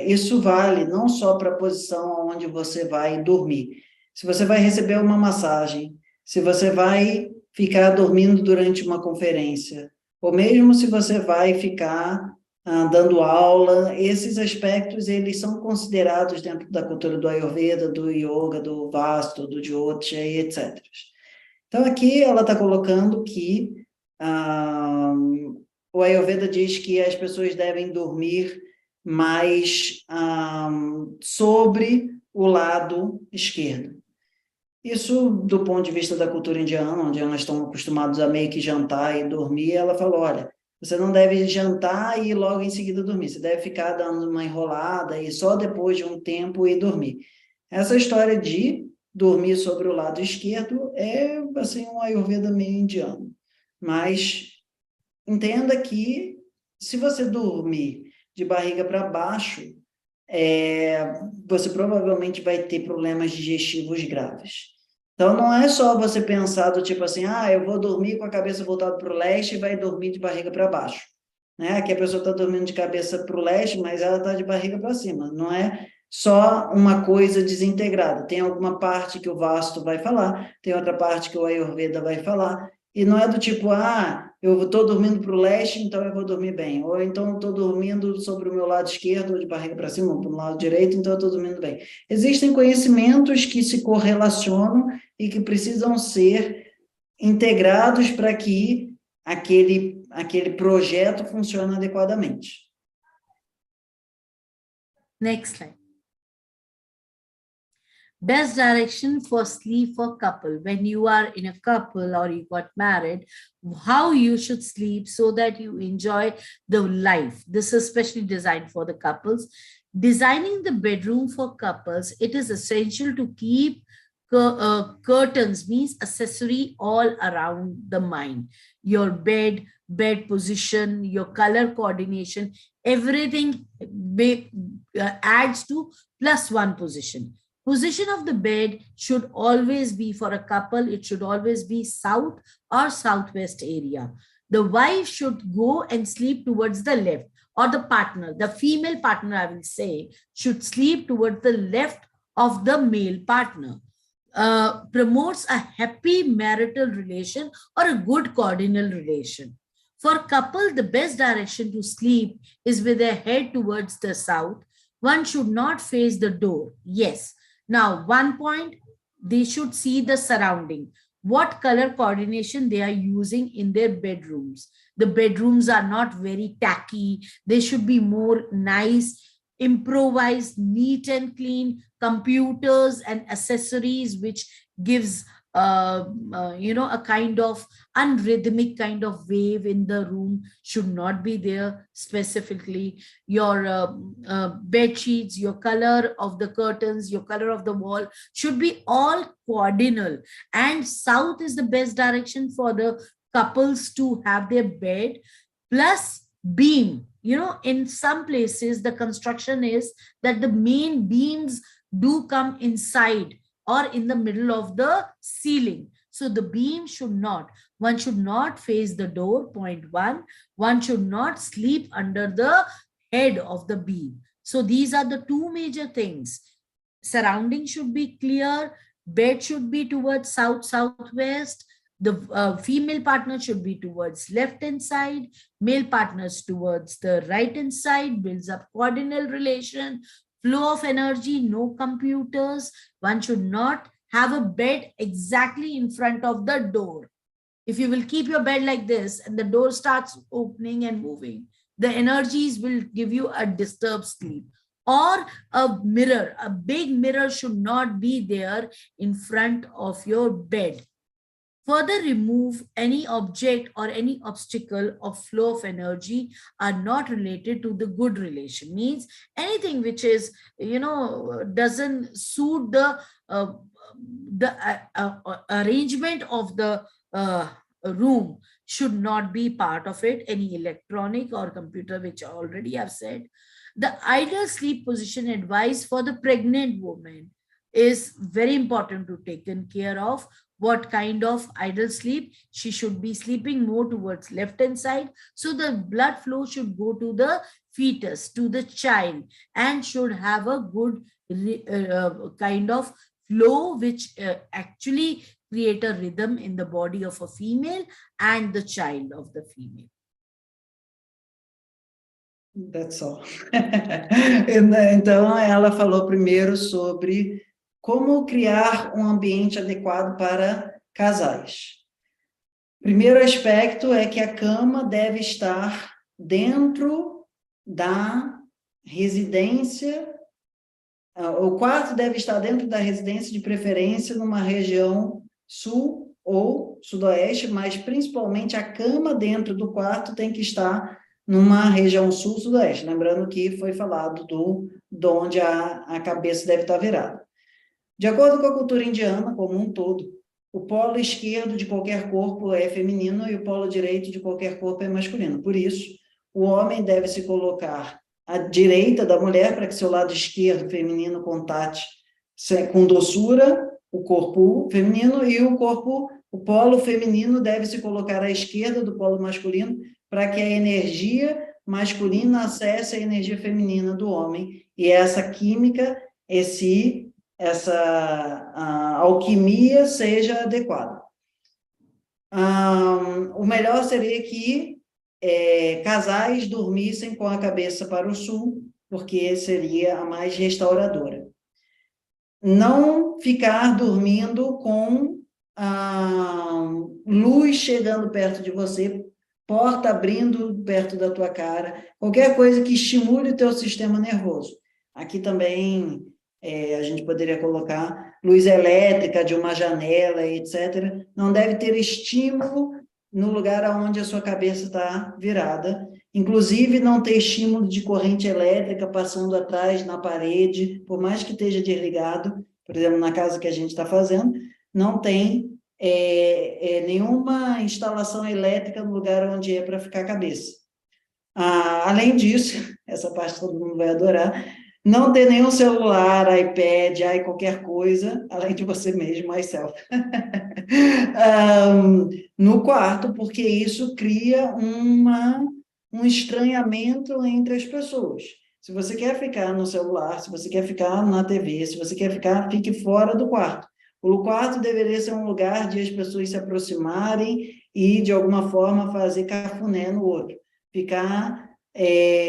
Isso vale não só para a posição onde você vai dormir. Se você vai receber uma massagem, se você vai ficar dormindo durante uma conferência, ou mesmo se você vai ficar dando aula, esses aspectos, eles são considerados dentro da cultura do Ayurveda, do Yoga, do Vāstu, do Jyotish, etc. Então, aqui ela está colocando que o Ayurveda diz que as pessoas devem dormir mais sobre o lado esquerdo. Isso, do ponto de vista da cultura indiana, onde elas estão acostumadas a meio que jantar e dormir, ela falou, olha, você não deve jantar e logo em seguida dormir, você deve ficar dando uma enrolada e só depois de um tempo ir dormir. Essa história de dormir sobre o lado esquerdo é, assim, um Ayurveda meio indiano. Mas entenda que se você dormir de barriga para baixo, você provavelmente vai ter problemas digestivos graves. Então, não é só você pensar do tipo assim, eu vou dormir com a cabeça voltada para o leste e vai dormir de barriga para baixo. Né? Aqui a pessoa está dormindo de cabeça para o leste, mas ela está de barriga para cima. Não é só uma coisa desintegrada. Tem alguma parte que o Vāstu vai falar, tem outra parte que o Ayurveda vai falar, e não é do tipo, eu estou dormindo para o leste, então eu vou dormir bem. Ou então estou dormindo sobre o meu lado esquerdo, ou de barriga para cima, ou para o lado direito, então eu estou dormindo bem. Existem conhecimentos que se correlacionam e que precisam ser integrados para que aquele projeto funcione adequadamente. Next slide. Best direction for sleep for couple. When you are in a couple or you got married, how you should sleep so that you enjoy the life. This is specially designed for the couples. Designing the bedroom for couples, it is essential to keep curtains, means accessory, all around the mind. Your bed position, your color coordination, everything adds to +1 position. Position of the bed should always be, for a couple, it should always be south or southwest area. The wife should go and sleep towards the left, or the partner, the female partner, I will say, should sleep towards the left of the male partner. Promotes a happy marital relation or a good cardinal relation. For couple, the best direction to sleep is with their head towards the south. One should not face the door. Yes. Now, one point, they should see the surrounding. What color coordination they are using in their bedrooms. The bedrooms are not very tacky. They should be more nice, improvised, neat and clean. Computers and accessories, which gives a kind of unrhythmic kind of wave in the room, should not be there. Specifically, your bed sheets, your color of the curtains, your color of the wall should be all cardinal. And south is the best direction for the couples to have their bed, plus beam. In some places the construction is that the main beams do come inside or in the middle of the ceiling. So the beam should not, one should not face the door, point 1. One should not sleep under the head of the beam. So these are the two major things. Surrounding should be clear, bed should be towards south, southwest, the female partner should be towards left hand side, male partners towards the right hand side, builds up coordinal relation, flow of energy, no computers. One should not have a bed exactly in front of the door. If you will keep your bed like this and the door starts opening and moving, the energies will give you a disturbed sleep. Or a mirror, a big mirror should not be there in front of your bed. Further, remove any object or any obstacle of flow of energy are not related to the good relation. Means anything which is, doesn't suit the arrangement of the room should not be part of it. Any electronic or computer, which I already have said. The ideal sleep position advice for the pregnant woman is very important to take care of. What kind of ideal sleep? She should be sleeping more towards left hand side. So the blood flow should go to the fetus, to the child, and should have a good kind of flow, which actually create a rhythm in the body of a female and the child of the female. That's all. Então, ela falou primeiro sobre como criar um ambiente adequado para casais. Primeiro aspecto é que a cama deve estar dentro da residência, o quarto deve estar dentro da residência, de preferência numa região sul ou sudoeste, mas principalmente a cama dentro do quarto tem que estar numa região sul-sudoeste, lembrando que foi falado de onde a cabeça deve estar virada. De acordo com a cultura indiana como um todo, o polo esquerdo de qualquer corpo é feminino e o polo direito de qualquer corpo é masculino. Por isso, o homem deve se colocar à direita da mulher para que seu lado esquerdo feminino contate com doçura o corpo feminino, e o polo feminino deve se colocar à esquerda do polo masculino para que a energia masculina acesse a energia feminina do homem, e essa química, essa alquimia seja adequada. O melhor seria que casais dormissem com a cabeça para o sul, porque seria a mais restauradora. Não ficar dormindo com a luz chegando perto de você, porta abrindo perto da tua cara, qualquer coisa que estimule o teu sistema nervoso. Aqui também a gente poderia colocar luz elétrica de uma janela, etc. Não deve ter estímulo no lugar onde a sua cabeça está virada, inclusive não ter estímulo de corrente elétrica passando atrás na parede, por mais que esteja desligado, por exemplo, na casa que a gente está fazendo, não tem nenhuma instalação elétrica no lugar onde é para ficar a cabeça. Além disso, essa parte todo mundo vai adorar, não ter nenhum celular, iPad, qualquer coisa, além de você mesmo, myself, no quarto, porque isso cria um estranhamento entre as pessoas. Se você quer ficar no celular, se você quer ficar na TV, se você quer ficar, fique fora do quarto. O quarto deveria ser um lugar de as pessoas se aproximarem e, de alguma forma, fazer cafuné no outro. Ficar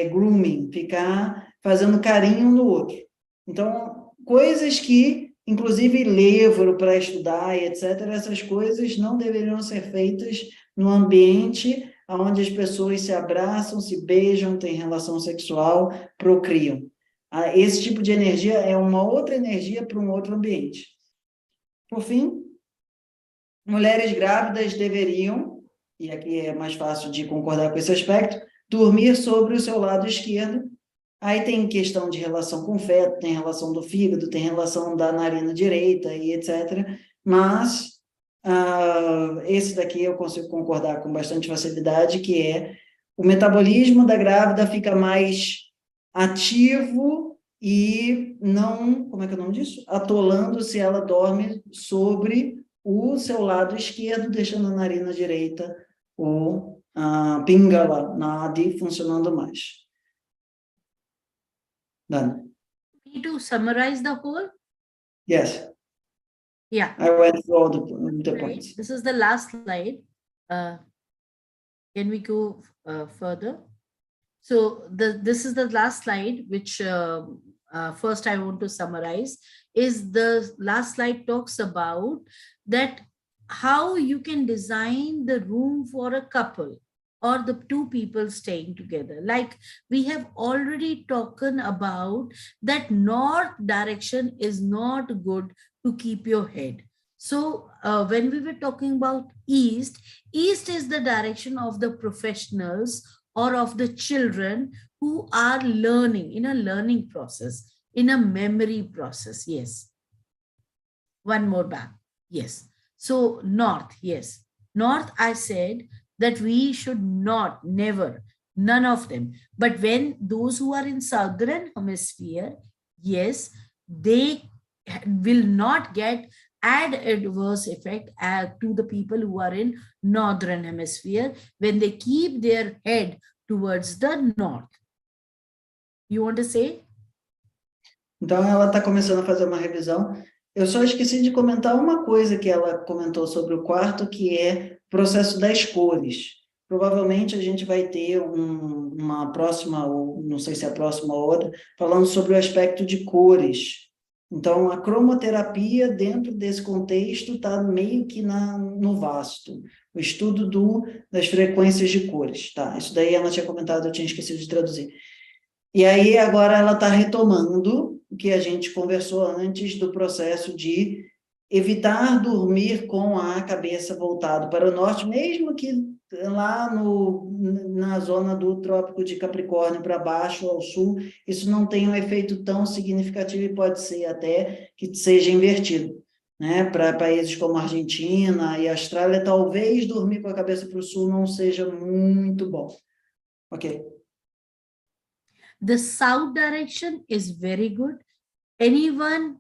grooming, ficar fazendo carinho no outro. Então, coisas que, inclusive livro para estudar, etc., essas coisas não deveriam ser feitas no ambiente onde as pessoas se abraçam, se beijam, têm relação sexual, procriam. Esse tipo de energia é uma outra energia para um outro ambiente. Por fim, mulheres grávidas deveriam, e aqui é mais fácil de concordar com esse aspecto, dormir sobre o seu lado esquerdo. Aí tem questão de relação com o feto, tem relação do fígado, tem relação da narina direita, e etc. Mas esse daqui eu consigo concordar com bastante facilidade, que é o metabolismo da grávida fica mais ativo e não, como é que é o nome disso? Atolando se ela dorme sobre o seu lado esquerdo, deixando a narina direita, ou a pingala, nadi, funcionando mais. Done. Me to summarize the whole? Yes. Yeah. I went through all the points. This is the last slide. Can we go further? So this is the last slide, which first I want to summarize. Is the last slide talks about that how you can design the room for a couple or the two people staying together. Like we have already talked about that north direction is not good to keep your head. So when we were talking about east is the direction of the professionals or of the children who are learning, in a learning process, in a memory process. Yes. One more back. Yes. So north, yes. North, I said that we should not, never, none of them. But when those who are in southern hemisphere, yes, they will not get adverse effect to the people who are in northern hemisphere when they keep their head towards the north. You want to say? Então, ela está começando a fazer uma revisão. Eu só esqueci de comentar uma coisa que ela comentou sobre o quarto, que é o processo das cores. Provavelmente a gente vai ter uma próxima, ou não sei se é a próxima ou outra, falando sobre o aspecto de cores. Então, a cromoterapia, dentro desse contexto, está meio que no Vāstu, o estudo das frequências de cores. Tá? Isso daí ela tinha comentado, eu tinha esquecido de traduzir. E aí, agora ela está retomando o que a gente conversou antes do processo de evitar dormir com a cabeça voltada para o norte, mesmo que lá na zona do Trópico de Capricórnio para baixo, ao sul, isso não tem um efeito tão significativo e pode ser até que seja invertido. Né? Para países como a Argentina e a Austrália, talvez dormir com a cabeça para o sul não seja muito bom. Ok. The south direction is very good. Anyone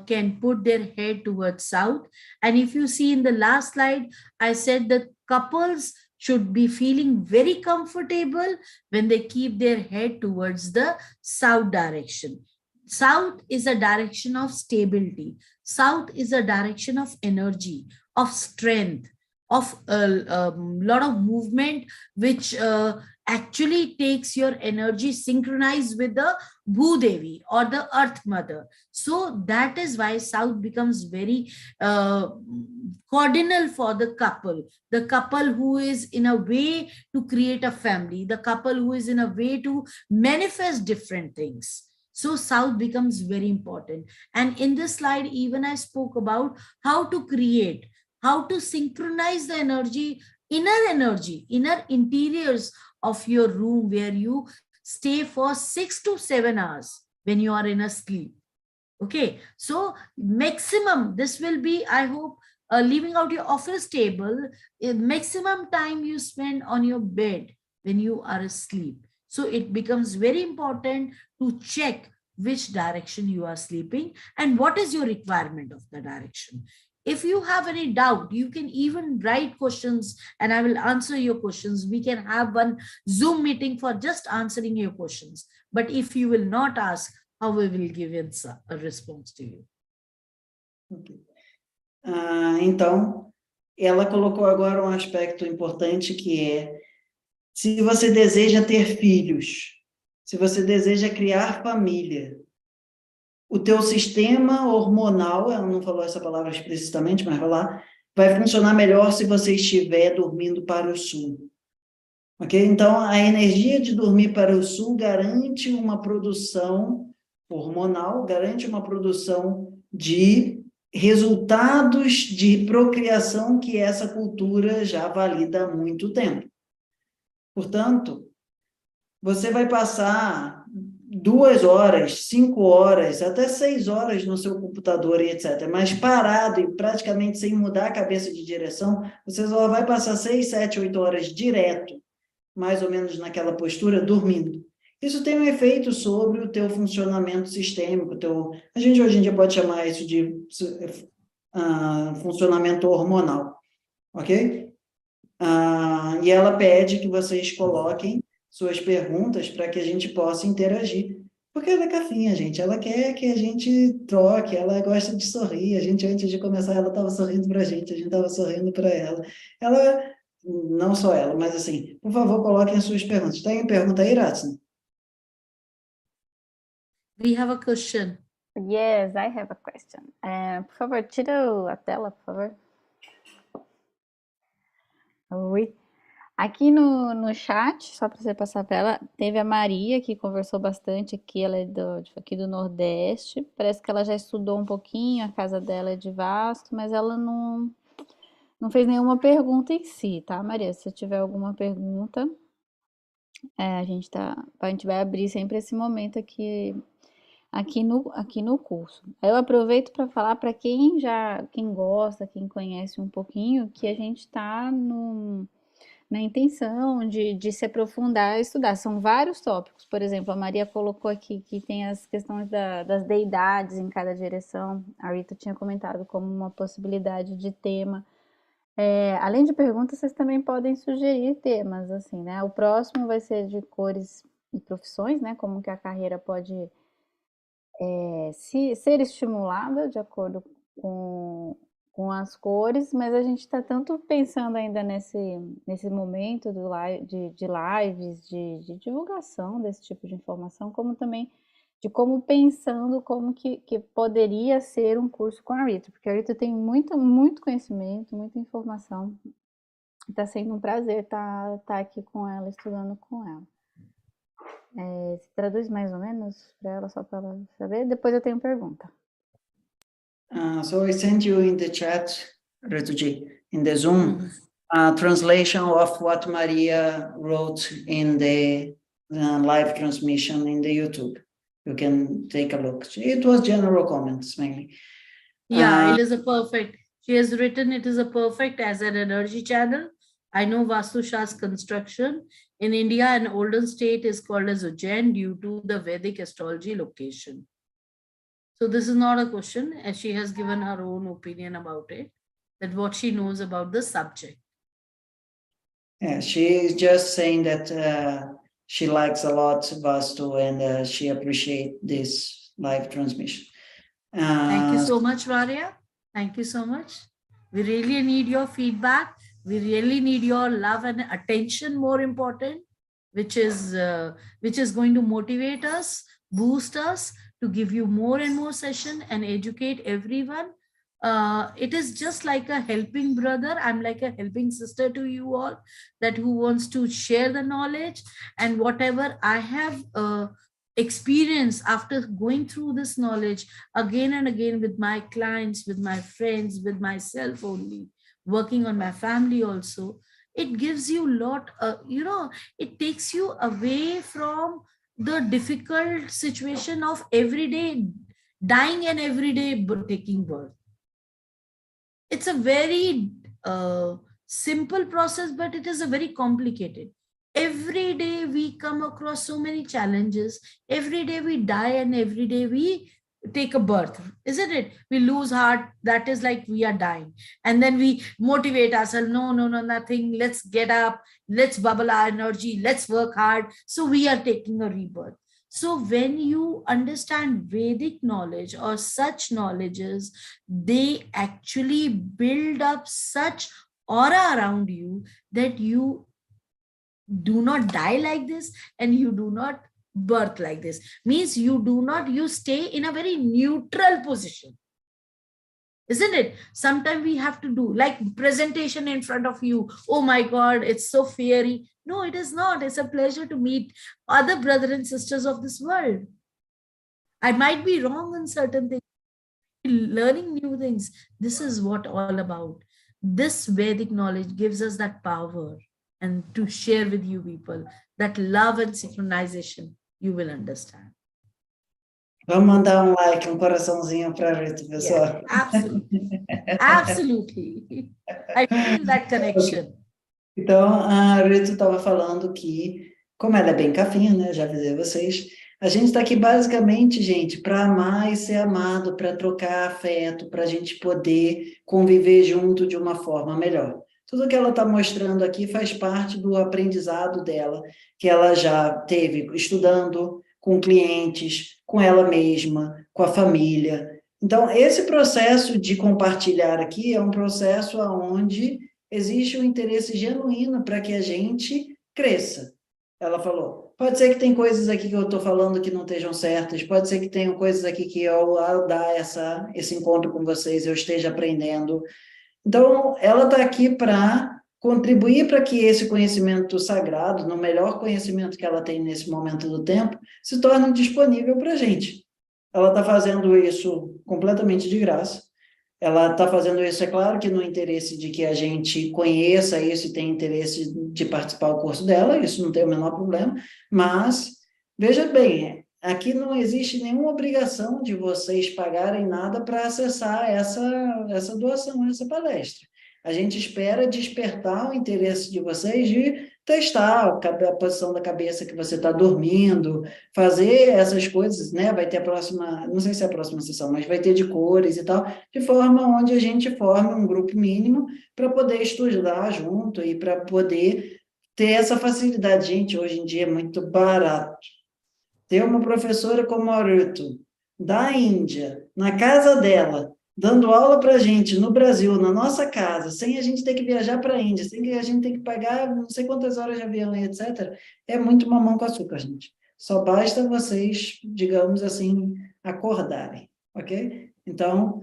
can put their head towards south. And if you see in the last slide, I said that couples should be feeling very comfortable when they keep their head towards the south direction. South is a direction of stability. South is a direction of energy, of strength, of a lot of movement, which actually takes your energy synchronized with the Bhudevi or the Earth Mother. So that is why South becomes very cardinal for the couple who is in a way to create a family, the couple who is in a way to manifest different things. So South becomes very important. And in this slide, even I spoke about how to create, how to synchronize the energy, inner interiors of your room where you stay for 6 to 7 hours when you are in a sleep. Okay, so maximum, this will be, I hope, leaving out your office table, maximum time you spend on your bed when you are asleep. So it becomes very important to check which direction you are sleeping and what is your requirement of the direction. If you have any doubt, you can even write questions and I will answer your questions. We can have one Zoom meeting for just answering your questions. But if you will not ask, how we will give a response to you? Okay. Então, ela colocou agora um aspecto importante que é, se você deseja ter filhos, se você deseja criar família, o teu sistema hormonal, ela não falou essa palavra explicitamente, mas vai funcionar melhor se você estiver dormindo para o sul. Ok? Então, a energia de dormir para o sul garante uma produção hormonal, garante uma produção de resultados de procriação que essa cultura já valida há muito tempo. Portanto, você vai passar 2 horas, 5 horas, até 6 horas no seu computador e etc. Mas parado e praticamente sem mudar a cabeça de direção, você só vai passar 6, 7, 8 horas direto, mais ou menos naquela postura, dormindo. Isso tem um efeito sobre o teu funcionamento sistêmico, a gente hoje em dia pode chamar isso de funcionamento hormonal, ok? E ela pede que vocês coloquem suas perguntas para que a gente possa interagir Porque ela é cafinha, gente. Ela quer que a gente troque, ela gosta de sorrir. A gente, antes de começar, ela estava sorrindo para a gente estava sorrindo para ela. Ela, não só ela, mas assim, por favor, coloquem as suas perguntas. Tem pergunta aí, Ratson? We have a question. Yes, I have a question. Por favor, tira a tela, por favor. Oi. Aqui no chat, só para você passar para ela, teve a Maria, que conversou bastante aqui, ela é aqui do Nordeste. Parece que ela já estudou um pouquinho, a casa dela é de Vaastu, mas ela não fez nenhuma pergunta em si, tá, Maria? Se você tiver alguma pergunta, a gente vai abrir sempre esse momento aqui no curso. Eu aproveito para falar para quem gosta, quem conhece um pouquinho, que a gente está na intenção de se aprofundar e estudar. São vários tópicos. Por exemplo, a Maria colocou aqui que tem as questões das deidades em cada direção. A Rita tinha comentado como uma possibilidade de tema. Além de perguntas, vocês também podem sugerir temas, assim, né? O próximo vai ser de cores e profissões, né? Como que a carreira pode ser estimulada de acordo com as cores, mas a gente está tanto pensando ainda nesse momento de lives, de divulgação desse tipo de informação, como também de pensando como que poderia ser um curso com a Rita, porque a Rita tem muito conhecimento, muita informação. Está sendo um prazer estar aqui com ela, estudando com ela. Você traduz mais ou menos para ela, só para ela saber? Depois eu tenho pergunta. So I sent you in the chat, Rituji, in the Zoom, a translation of what Maria wrote in the live transmission in the YouTube. You can take a look. It was general comments mainly. Yeah, it is a perfect. She has written it is a perfect as an energy channel. I know Vaastu Sha's construction in India, an olden state is called as Ujjain due to the Vedic astrology location. So this is not a question, as she has given her own opinion about it, that what she knows about the subject. Yeah, she is just saying that she likes a lot Vaastu and she appreciates this live transmission. Thank you so much, Varya. Thank you so much. We really need your feedback. We really need your love and attention, more important, which is going to motivate us, boost us to give you more and more session and educate everyone. It is just like a helping brother. I'm like a helping sister to you all, that who wants to share the knowledge, and whatever I have experience after going through this knowledge again and again with my clients, with my friends, with myself only, working on my family also, it gives you a lot, it takes you away from the difficult situation of everyday dying and everyday taking birth. It's a very simple process, but it is a very complicated. Every day we come across so many challenges. Every day we die and every day we take a birth, isn't it? We lose heart. That is like we are dying. And then we motivate ourselves. No, nothing. Let's get up. Let's bubble our energy. Let's work hard. So we are taking a rebirth. So when you understand Vedic knowledge or such knowledges, they actually build up such aura around you that you do not die like this and you do not birth like this. Means you stay in a very neutral position, isn't it? Sometimes we have to do like presentation in front of you. Oh my God, it's so fiery. No, it is not. It's a pleasure to meet other brothers and sisters of this world. I might be wrong in certain things, learning new things. This is what all about. This Vedic knowledge gives us that power, and to share with you people that love and synchronization, you will understand. Vamos mandar like, coraçãozinho para a Rita, pessoal. Yeah, absolutely. Absolutely. I feel that connection. Então, a Rita estava falando que, como ela é bem cafinha, né? Já avisei vocês, a gente está aqui basicamente, gente, para amar e ser amado, para trocar afeto, para a gente poder conviver junto de uma forma melhor. Tudo que ela está mostrando aqui faz parte do aprendizado dela, que ela já teve estudando com clientes, com ela mesma, com a família. Então, esse processo de compartilhar aqui é um processo onde existe um interesse genuíno para que a gente cresça. Ela falou, pode ser que tem coisas aqui que eu estou falando que não estejam certas, pode ser que tenham coisas aqui que ao dar esse encontro com vocês eu esteja aprendendo. Então, ela está aqui para contribuir para que esse conhecimento sagrado, no melhor conhecimento que ela tem nesse momento do tempo, se torne disponível para a gente. Ela está fazendo isso completamente de graça. Ela está fazendo isso, é claro, que no interesse de que a gente conheça isso e tenha interesse de participar do curso dela, isso não tem o menor problema, mas, veja bem, aqui não existe nenhuma obrigação de vocês pagarem nada para acessar essa doação, essa palestra. A gente espera despertar o interesse de vocês de testar a posição da cabeça que você está dormindo, fazer essas coisas, né? Vai ter a próxima, não sei se é a próxima sessão, mas vai ter de cores e tal, de forma onde a gente forma um grupo mínimo para poder estudar junto e para poder ter essa facilidade. Gente, hoje em dia é muito barato. Ter uma professora como a Ritu, da Índia, na casa dela, dando aula para a gente no Brasil, na nossa casa, sem a gente ter que viajar para a Índia, sem que a gente ter que pagar não sei quantas horas de avião e etc., é muito mamão com açúcar, gente. Só basta vocês, digamos assim, acordarem, ok? Então,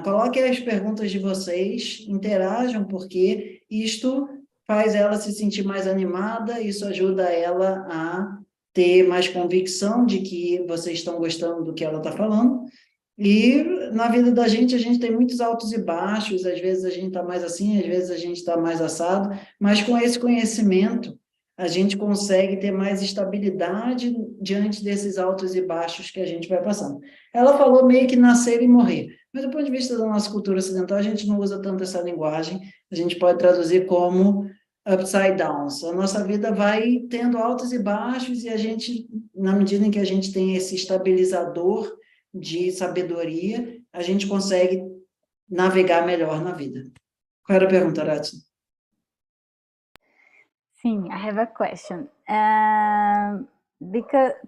coloquem as perguntas de vocês, interajam, porque isto faz ela se sentir mais animada, isso ajuda ela a ter mais convicção de que vocês estão gostando do que ela está falando. E na vida da gente, a gente tem muitos altos e baixos, às vezes a gente está mais assim, às vezes a gente está mais assado, mas com esse conhecimento, a gente consegue ter mais estabilidade diante desses altos e baixos que a gente vai passando. Ela falou meio que nascer e morrer, mas do ponto de vista da nossa cultura ocidental, a gente não usa tanto essa linguagem, a gente pode traduzir como upside down. A nossa vida vai tendo altos e baixos e a gente, na medida em que a gente tem esse estabilizador de sabedoria, a gente consegue navegar melhor na vida. Qual era a pergunta, Ratsu? Sim, I have a question.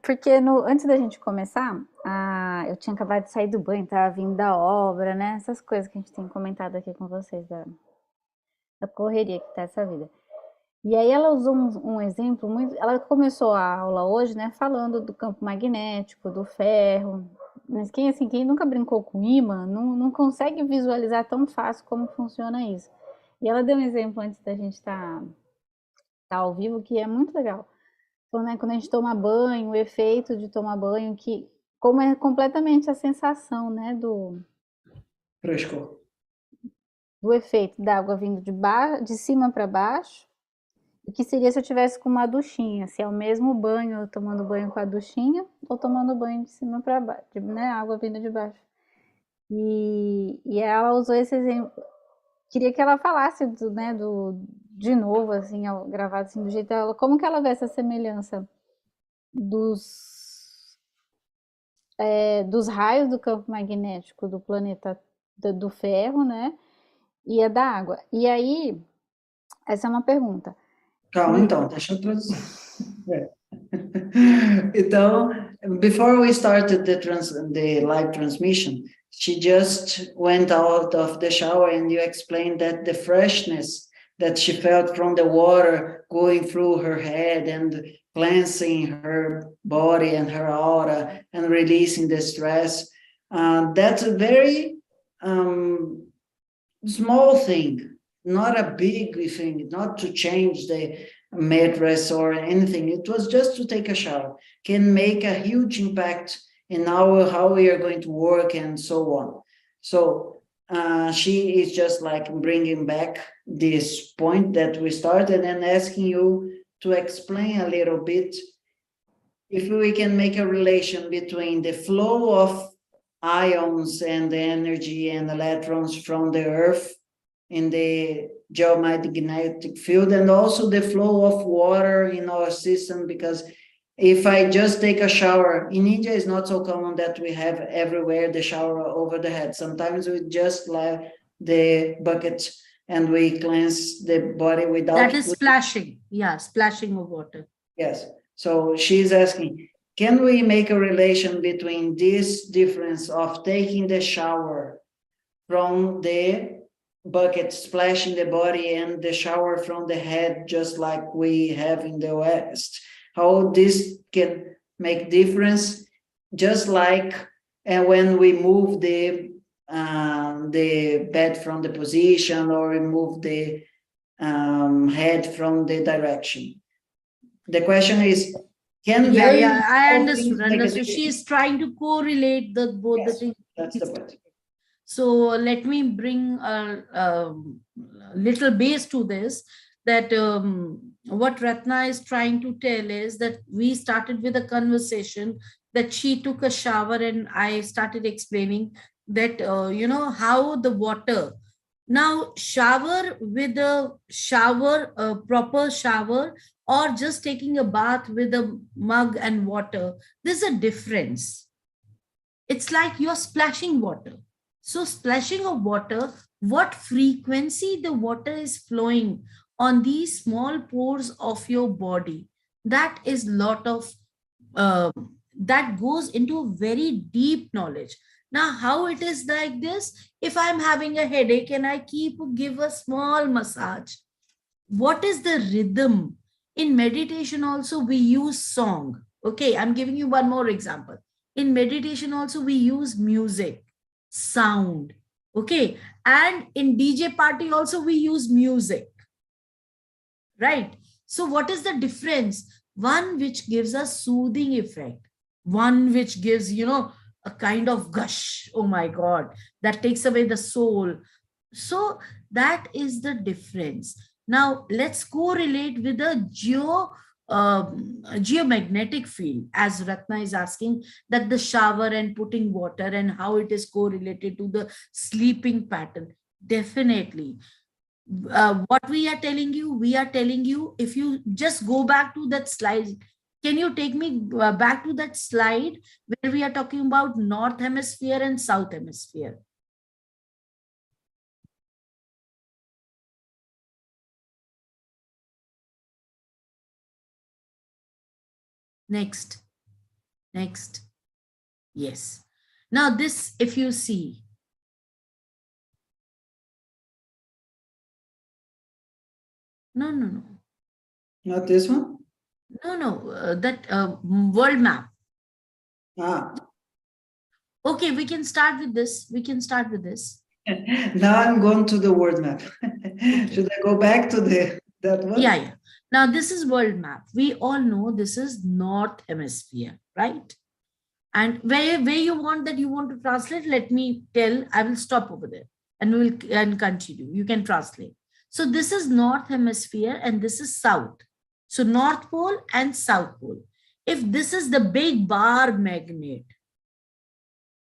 Porque antes da gente começar, eu tinha acabado de sair do banho, estava vindo da obra, né? Essas coisas que a gente tem comentado aqui com vocês, da correria que tá essa vida. E aí ela usou um exemplo muito... Ela começou a aula hoje, né, falando do campo magnético, do ferro. Mas quem nunca brincou com ímã, não consegue visualizar tão fácil como funciona isso. E ela deu um exemplo antes da gente estar ao vivo, que é muito legal. Então, né, quando a gente toma banho, o efeito de tomar banho, como é completamente a sensação, né, do Frescor. Do efeito da água vindo de cima para baixo. O que seria se eu tivesse com uma duchinha, se é o mesmo banho, eu tomando banho com a duchinha, ou tomando banho de cima para baixo, né, água vindo de baixo. E ela usou esse exemplo. Queria que ela falasse de novo, assim, gravado assim, do jeito dela, como que ela vê essa semelhança dos raios do campo magnético do planeta do ferro, né, e a da água. E aí, essa é uma pergunta. Calma, então, deixa eu traduzir. Então, before we started the live transmission, she just went out of the shower and you explained that the freshness that she felt from the water going through her head and cleansing her body and her aura and releasing the stress, that's a very small thing, not a big thing, not to change the mattress or anything. It was just to take a shower, can make a huge impact in how we are going to work and so on. So she is just like bringing back this point that we started and asking you to explain a little bit if we can make a relation between the flow of ions and the energy and electrons from the earth in the geomagnetic field, and also the flow of water in our system, because if I just take a shower, in India it's not so common that we have everywhere the shower over the head. Sometimes we just let the bucket and we cleanse the body without... That is splashing, yeah, splashing of water. Yes, so she's asking, can we make a relation between this difference of taking the shower from the bucket splashing the body and the shower from the head, just like we have in the West? How this can make difference, just like when we move the bed from the position or remove the head from the direction. The question is, can I understood. She is trying to correlate both the things. That's the point. So let me bring a little base to this, that what Ratna is trying to tell is that we started with a conversation that she took a shower, and I started explaining that, how the water, now shower with a shower, a proper shower, or just taking a bath with a mug and water, there's a difference. It's like you're splashing water. So splashing of water, what frequency the water is flowing on these small pores of your body, that is lot of, that goes into very deep knowledge. Now, how it is like this, if I'm having a headache and I give a small massage, what is the rhythm? In meditation also we use song. Okay, I'm giving you one more example. In meditation also we use music, sound. Okay, and in DJ party also we use music, right? So what is the difference? One which gives a soothing effect, one which gives, a kind of gush, oh my God, that takes away the soul. So that is the difference. Now let's correlate with the geomagnetic field, as Ratna is asking, that the shower and putting water and how it is correlated to the sleeping pattern. Definitely. What we are telling you, if you just go back to that slide, can you take me back to that slide where we are talking about North Hemisphere and South Hemisphere? Next. Yes. Now this, if you see, no. Not this one? No, that world map. Okay, we can start with this. Now I'm going to the world map. Should I go back to that one? Yeah. Now this is world map. We all know this is North Hemisphere, right? And where you want to translate, let me tell, I will stop over there and we will continue. You can translate. So this is North Hemisphere and this is South. So North Pole and South Pole. If this is the big bar magnet,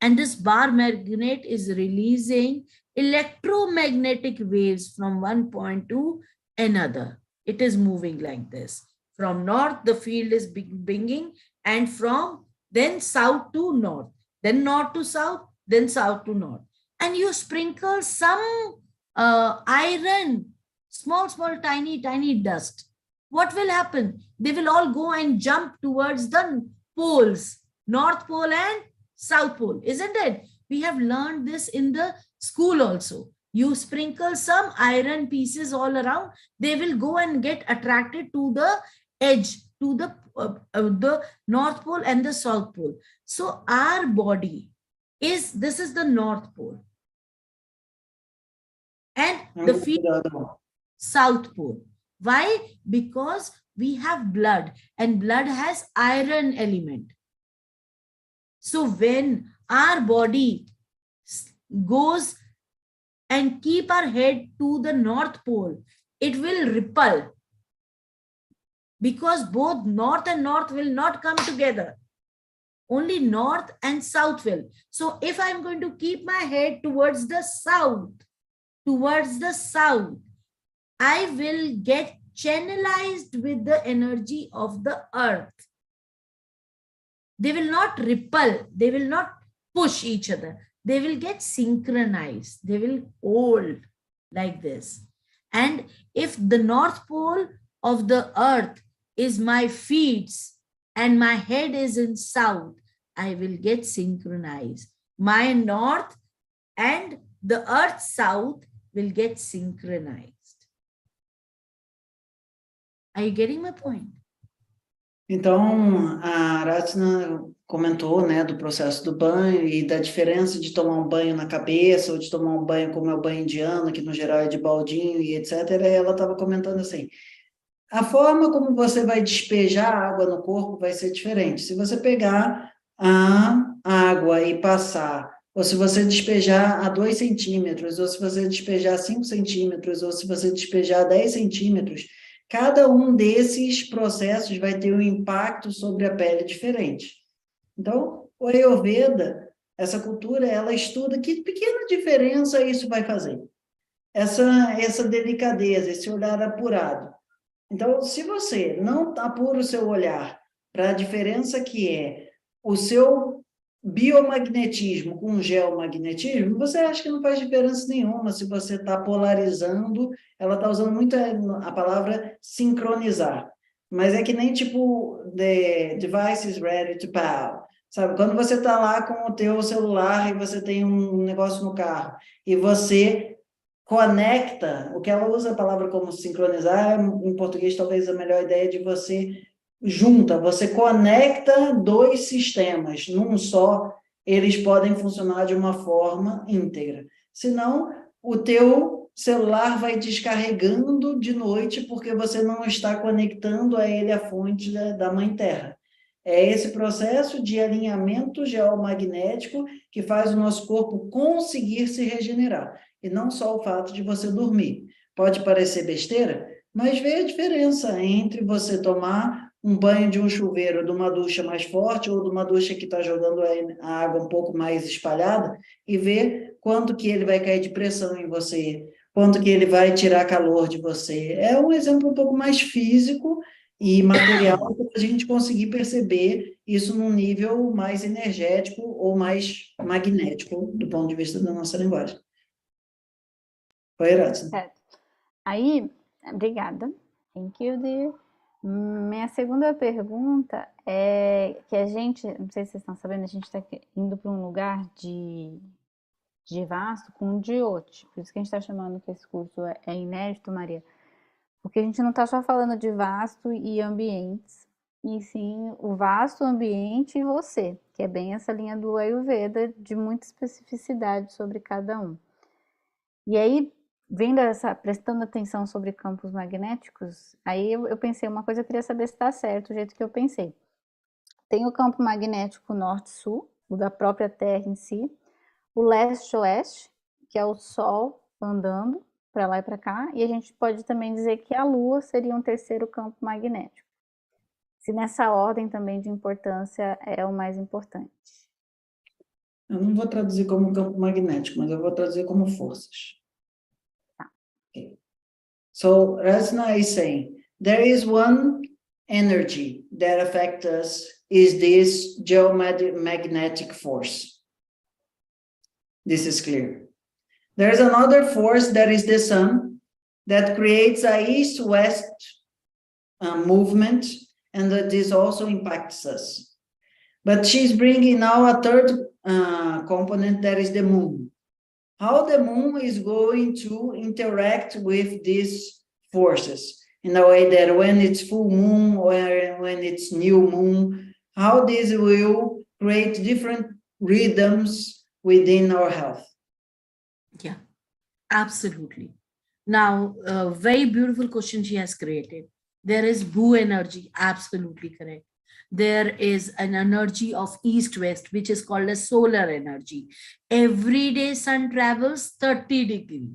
and this bar magnet is releasing electromagnetic waves from one point to another. It is moving like this. From north, the field is bringing, and from then south to north, then north to south, then south to north. And you sprinkle some iron, small, tiny dust. What will happen? They will all go and jump towards the poles, North Pole and South Pole, isn't it? We have learned this in the school also. You sprinkle some iron pieces all around, they will go and get attracted to the edge, to the North Pole and the South Pole. So our body this is the North Pole. And the field, South Pole. Why? Because we have blood, and blood has iron element. So when our body goes and keep our head to the North Pole, it will repel, because both north and north will not come together. Only north and south will. So if I'm going to keep my head towards the south, I will get channelized with the energy of the earth. They will not repel, they will not push each other. They will get synchronized. They will hold like this. And if the North Pole of the earth is my feet, and my head is in south, I will get synchronized. My north and the earth south will get synchronized. Are you getting my point? Então, a Ratna comentou, né, do processo do banho e da diferença de tomar um banho na cabeça ou de tomar um banho como é o banho indiano, que no geral é de baldinho e etc. E ela estava comentando assim, a forma como você vai despejar água no corpo vai ser diferente. Se você pegar a água e passar, ou se você despejar a 2 centímetros, ou se você despejar a 5 centímetros, ou se você despejar a 10 centímetros, cada um desses processos vai ter um impacto sobre a pele diferente. Então, o Ayurveda, essa cultura, ela estuda que pequena diferença isso vai fazer. Essa delicadeza, esse olhar apurado. Então, se você não apura o seu olhar para a diferença que é o seu biomagnetismo com geomagnetismo, você acha que não faz diferença nenhuma se você está polarizando. Ela está usando muito a palavra sincronizar, mas é que nem tipo the device is ready to power, sabe? Quando você está lá com o teu celular e você tem um negócio no carro e você conecta, o que ela usa a palavra como sincronizar, em português talvez a melhor ideia de você junta, você conecta 2 sistemas num só, eles podem funcionar de uma forma íntegra. Senão, o teu celular vai descarregando de noite porque você não está conectando a ele a fonte da Mãe Terra. É esse processo de alinhamento geomagnético que faz o nosso corpo conseguir se regenerar. E não só o fato de você dormir. Pode parecer besteira, mas vê a diferença entre você tomar um banho de um chuveiro, de uma ducha mais forte, ou de uma ducha que está jogando a água um pouco mais espalhada, e ver quanto que ele vai cair de pressão em você, quanto que ele vai tirar calor de você. É um exemplo um pouco mais físico e material para a gente conseguir perceber isso num nível mais energético ou mais magnético, do ponto de vista da nossa linguagem. Foi, Ratna? Certo. Aí, obrigada. Thank you, dear. Minha segunda pergunta é que a gente, não sei se vocês estão sabendo, a gente está indo para um lugar de Vaastu com Jyotish. Por isso que a gente está chamando que esse curso é inédito, Maria. Porque a gente não está só falando de Vaastu e ambientes, e sim o vasto ambiente e você, que é bem essa linha do Ayurveda de muita especificidade sobre cada um. E aí, prestando atenção sobre campos magnéticos, aí eu pensei uma coisa, eu queria saber se está certo o jeito que eu pensei. Tem o campo magnético norte-sul, o da própria Terra em si, o leste-oeste, que é o Sol andando para lá e para cá, e a gente pode também dizer que a Lua seria um terceiro campo magnético. Se nessa ordem também de importância é o mais importante. Eu não vou traduzir como campo magnético, mas eu vou traduzir como forças. Okay. So Ratna is saying, there is one energy that affects us, is this geomagnetic force. This is clear. There's another force that is the sun that creates a east-west movement, and that this also impacts us. But she's bringing now a third component, that is the moon. How the moon is going to interact with these forces in a way that when it's full moon or when it's new moon, how this will create different rhythms within our health. Yeah, absolutely. Now, a very beautiful question she has created. There is Bhu energy, absolutely correct. There is an energy of east-west, which is called a solar energy. Every day sun travels 30 degrees.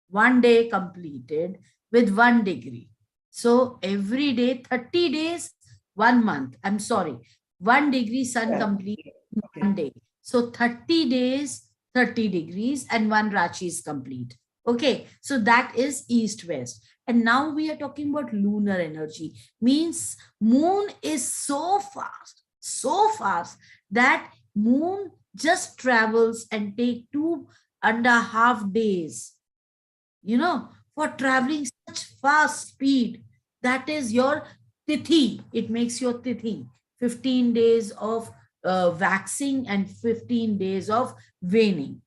1 day completed with 1 degree. So every day, 30 days, 1 month. I'm sorry, 1 degree sun complete 1 day. So 30 days, 30 degrees, and 1 Rashi is complete. Okay, so that is east-west. And now we are talking about lunar energy. Means moon is so fast that moon just travels and take 2.5 days, you know, for traveling such fast speed. That is your tithi, it makes your tithi, 15 days of waxing and 15 days of waning.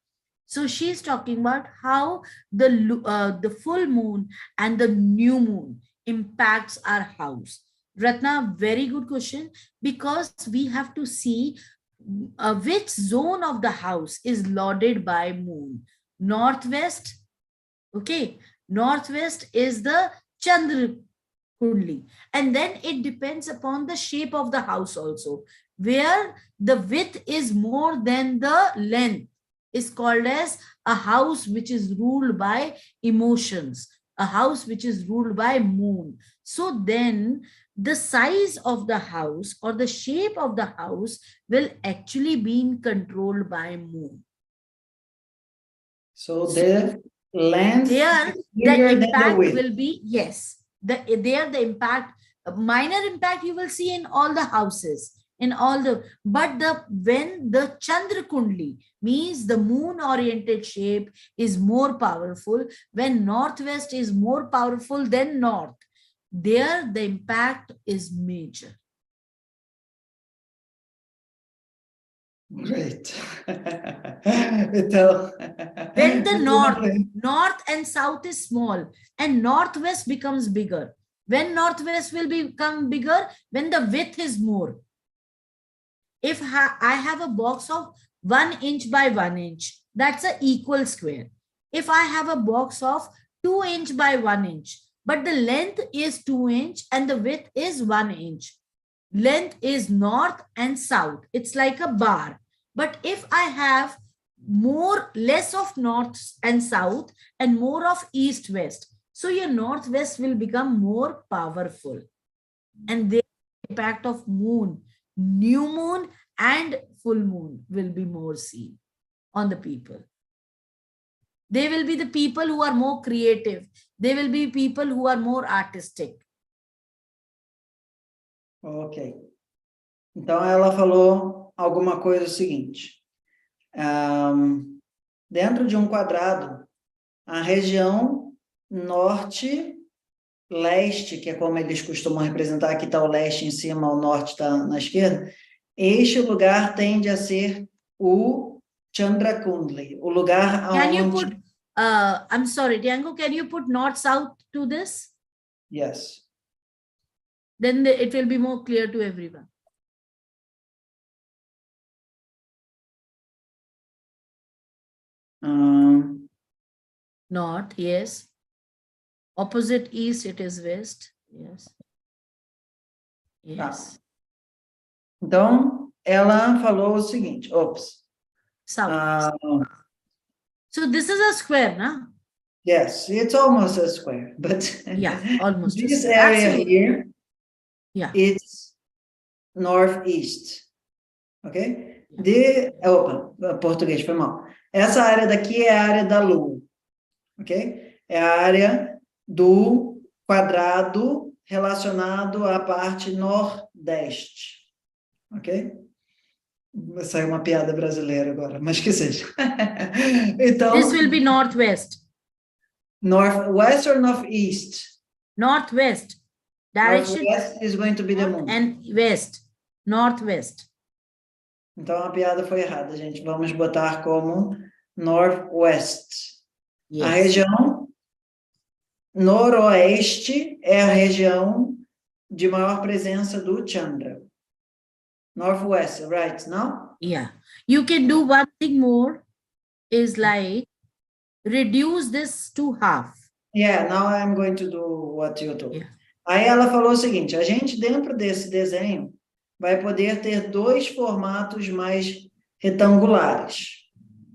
So she's talking about how the full moon and the new moon impacts our house. Ratna, very good question, because we have to see which zone of the house is lauded by moon. Northwest, okay, northwest is the Chandra Kundli, and then it depends upon the shape of the house also, where the width is more than the length is called as a house which is ruled by emotions, a house which is ruled by moon. So then the size of the house or the shape of the house will actually be controlled by moon. So the length there is the bigger than the impact width. will be, yes, there the impact, minor impact you will see in all the houses, in all the, but when the Chandra Kundli means the moon oriented shape is more powerful, when northwest is more powerful than north, there the impact is major. Great. Então, when the north and south is small and northwest becomes bigger, when northwest will become bigger, when the width is more. If I have a box of 1 inch by 1 inch, that's an equal square. If I have a box of 2 inch by 1 inch, but the length is 2 inch and the width is 1 inch, length is north and south, it's like a bar. But if I have less of north and south and more of east west, so your northwest will become more powerful, and the impact of moon, new moon and full moon will be more seen on the people. They will be the people who are more creative. They will be people who are more artistic. Ok. Então, ela falou alguma coisa o seguinte. Dentro de um quadrado, a região norte-leste, que é como eles costumam representar, aqui está o leste em cima, o norte está na esquerda, este lugar tende a ser o Chandra Kundli, o lugar Can you onde... put, I'm sorry, Tiango, can you put north-south to this? Yes. Then it will be more clear to everyone. North, yes. Opposite east, it is west. Yes. Yes. Tá. Então, ela falou o seguinte, South. So this is a square, no? Yes, it's almost a square, but yeah, almost this a square. area Absolutely. here, yeah, it's northeast, ok? Português, foi mal. Essa área daqui é a área da Lua, ok? É a área do quadrado relacionado à parte nordeste, ok? Vai sair uma piada brasileira agora, mas que seja. Então, this will be northwest. Northwest or northeast? Northwest. Direction. Northwest is going to be the moon. And west. Northwest. Então a piada foi errada, gente. Vamos botar como northwest. Yes. A região noroeste é a região de maior presença do Chandra. Northwest, right? No? Yeah. You can do one thing more, is like reduce this to half. Yeah, now I'm going to do what you told. Yeah. Aí ela falou o seguinte, a gente dentro desse desenho vai poder ter 2 formatos mais retangulares,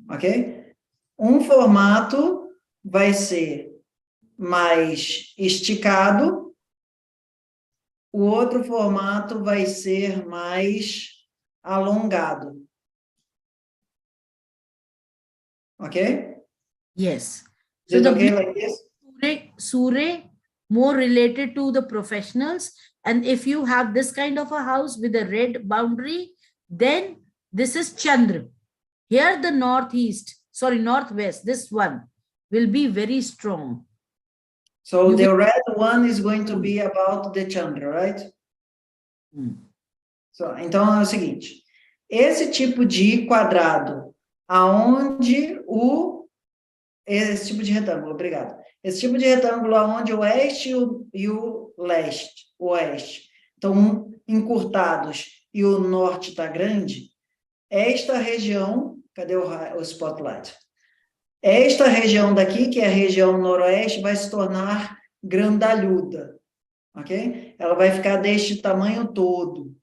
ok? Um formato vai ser mais esticado, o outro formato vai ser mais alongado. Ok? Yes. So is it okay like this? Surya, more related to the professionals. And if you have this kind of a house with a red boundary, then this is Chandra. Here the northwest, this one will be very strong. So the red one is going to be about the Chandra, right? So, então é o seguinte, esse tipo de quadrado, aonde esse tipo de retângulo, obrigado. Esse tipo de retângulo aonde o oeste e o leste, o oeste, estão encurtados e o norte está grande, esta região, cadê o spotlight? Esta região daqui, que é a região noroeste, vai se tornar grandalhuda, ok? Ela vai ficar deste tamanho todo,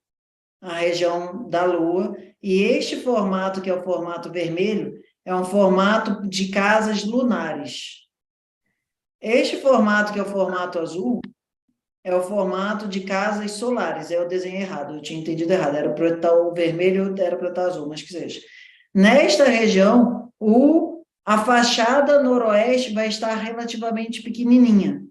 a região da Lua, e este formato, que é o formato vermelho, é um formato de casas lunares. Este formato, que é o formato azul, é o formato de casas solares. Eu desenhei errado, eu tinha entendido errado. Era para estar o vermelho, era para estar azul, mas que seja. Nesta região, a fachada noroeste vai estar relativamente pequenininha.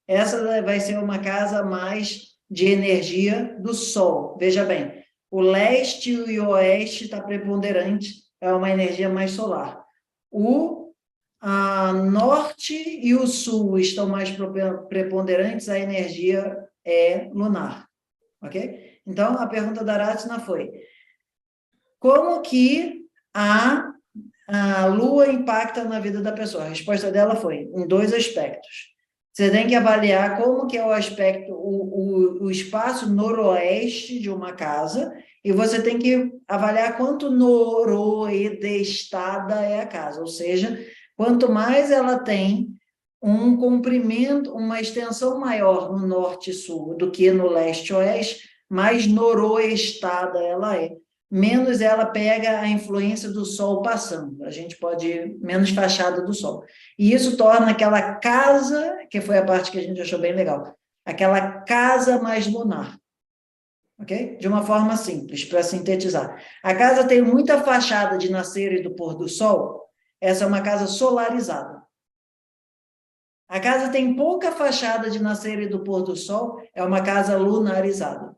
Essa vai ser uma casa mais de energia do Sol. Veja bem, o leste e o oeste está preponderante, é uma energia mais solar. O norte e o sul estão mais preponderantes, a energia é lunar. Ok? Então, a pergunta da Ratna foi, como que a Lua impacta na vida da pessoa? A resposta dela foi, em 2 aspectos. Você tem que avaliar como que é o aspecto, o espaço noroeste de uma casa, e você tem que avaliar quanto noroedestada é a casa, ou seja, quanto mais ela tem um comprimento, uma extensão maior no norte e sul do que no leste e oeste, mais noroestada ela é. Menos ela pega a influência do Sol passando. A gente pode ir menos fachada do Sol. E isso torna aquela casa, que foi a parte que a gente achou bem legal, aquela casa mais lunar. Ok? De uma forma simples, para sintetizar. A casa tem muita fachada de nascer e do pôr do sol, essa é uma casa solarizada. A casa tem pouca fachada de nascer e do pôr do sol, é uma casa lunarizada.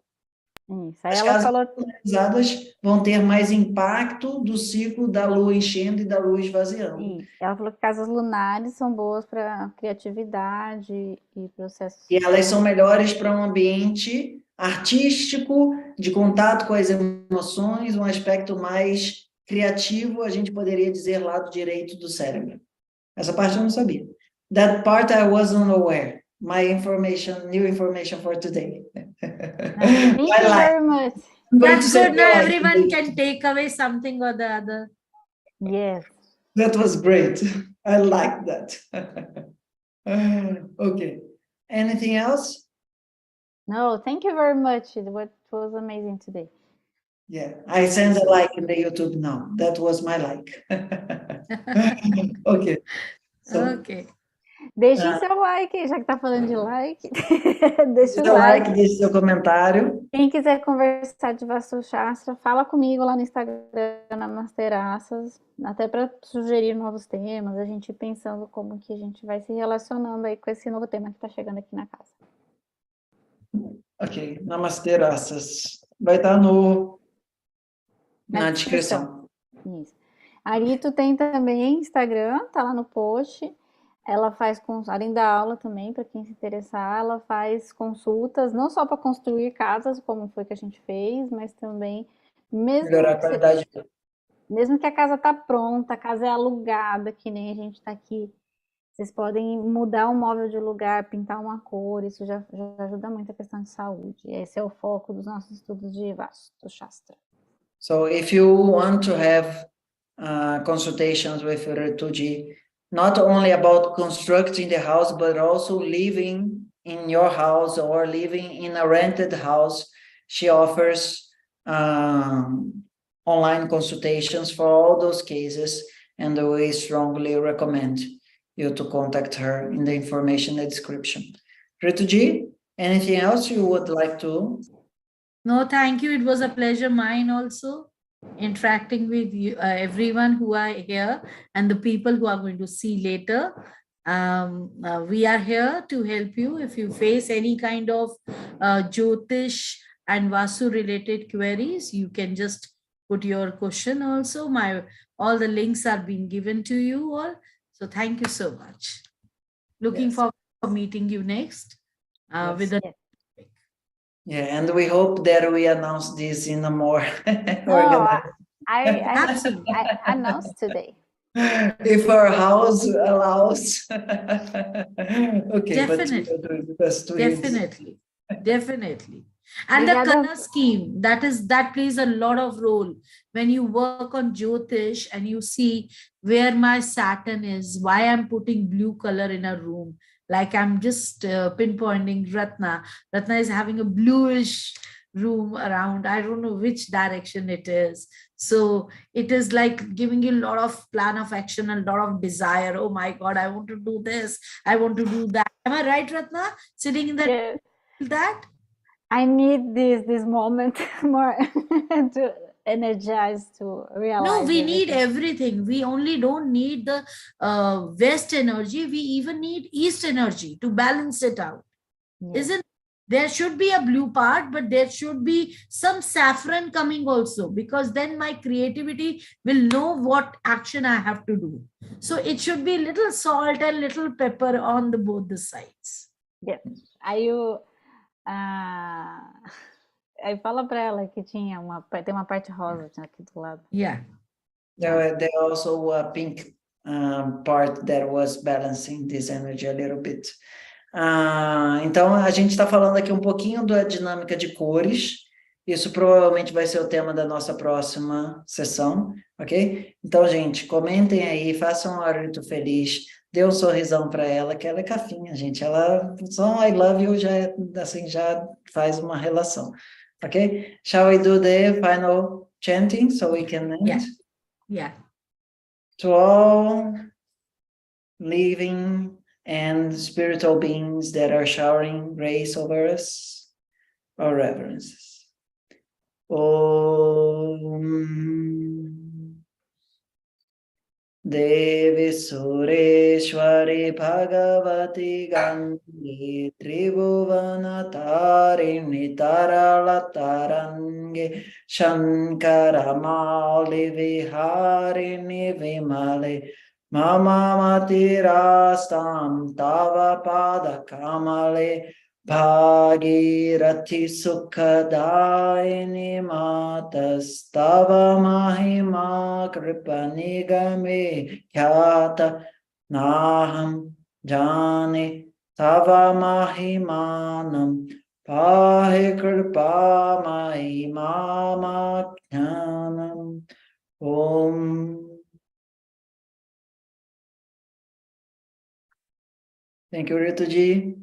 Isso. As casas lunarizadas vão ter mais impacto do ciclo da lua enchendo e da lua esvaziando. Isso. Ela falou que casas lunares são boas para criatividade e processos. E elas são melhores para um ambiente artístico, de contato com as emoções, um aspecto mais criativo, a gente poderia dizer, lado direito do cérebro. Essa parte eu não sabia. That part I wasn't aware. My information, new information for today. Thank you very much. That's good. Now everyone can take away something or the other. Yes. That was great. I like that. Okay. Anything else? No, thank you very much. It was amazing today. Yeah, I send a like in the YouTube now. That was my like. Okay. So, Okay. Deixe seu like, já que tá falando de like. Deixa seu like, deixe seu comentário. Quem quiser conversar de Vaastu shAstra, fala comigo lá no Instagram, nas terraças, até para sugerir novos temas, a gente pensando como que a gente vai se relacionando aí com esse novo tema que está chegando aqui na casa. Ok, namastê, raças. Vai estar na descrição. Isso. A Ritu tem também Instagram, tá lá no post. Ela faz, além da aula também, para quem se interessar, ela faz consultas, não só para construir casas, como foi que a gente fez, mas também, melhorar a qualidade de vida. Mesmo que a casa tá pronta, a casa é alugada, que nem a gente está aqui, vocês podem mudar um móvel de lugar, pintar uma cor, isso já ajuda muito a questão de saúde. Esse é o foco dos nossos estudos de Vaastu shAstra. So, if you want to have consultations with Rituji, not only about constructing the house, but also living in your house or living in a rented house, she offers online consultations for all those cases, and we strongly recommend you to contact her in the information in the description. Rituji, anything else you would like to? No, thank you. It was a pleasure mine also, interacting with you, everyone who are here and the people who are going to see later. We are here to help you if you face any kind of Jyotish and Vaastu related queries. You can just put your question also. All the links are being given to you all. So thank you so much. Looking forward for meeting you next with a Yeah, and we hope that we announce this in a more No, organized. Absolutely. I announced today. If our house allows. Okay, Definitely. but we are doing the best we Definitely. Definitely. And the Obrigada. color scheme, that plays a lot of role. When you work on Jyotish and you see where my Saturn is, why I'm putting blue color in a room, like I'm just pinpointing Ratna. Ratna is having a bluish room around. I don't know which direction it is. So it is like giving you a lot of plan of action, a lot of desire. Oh my God, I want to do this. I want to do that. Am I right, Ratna? Sitting in Yes. that? I need this moment more to energize, to realize. No, we need everything. everything. We only don't need the West energy. We even need East energy to balance it out. Yes. Isn't there should be a blue part, but there should be some saffron coming also, because then my creativity will know what action I have to do. So it should be little salt and little pepper on both the sides. Yes. Aí aí fala para ela que tem uma parte rosa aqui do lado. Yeah. There also a pink part that was balancing this energy a little bit. Então, a gente está falando aqui um pouquinho da dinâmica de cores. Isso provavelmente vai ser o tema da nossa próxima sessão, ok? Então, gente, comentem aí, façam um Ritu feliz, dê um sorrisão para ela, que ela é cafinha, gente. Ela só I love you já faz uma relação, ok? Shall we do the final chanting so we can end? Yeah. To all living and spiritual beings that are showering grace over us, our reverences. Om Devi Sureshwari Bhagavati Gangi Tribhuvana Tarini Taralatarange Shankara Mauli Viharini Vimale Mama Matirastam Tava Pada Kamale Bhagirathi Sukhadaini Matas Tava Mahima Kripanigame Khyata Naham Jani Tava Mahimanam Pahi Kripa Mahimama Jnanam Om. Thank you, Rituji,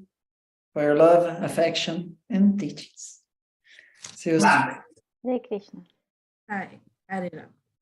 for your love, affection, and teachings. See you soon. Hare Krishna. Hare Ram.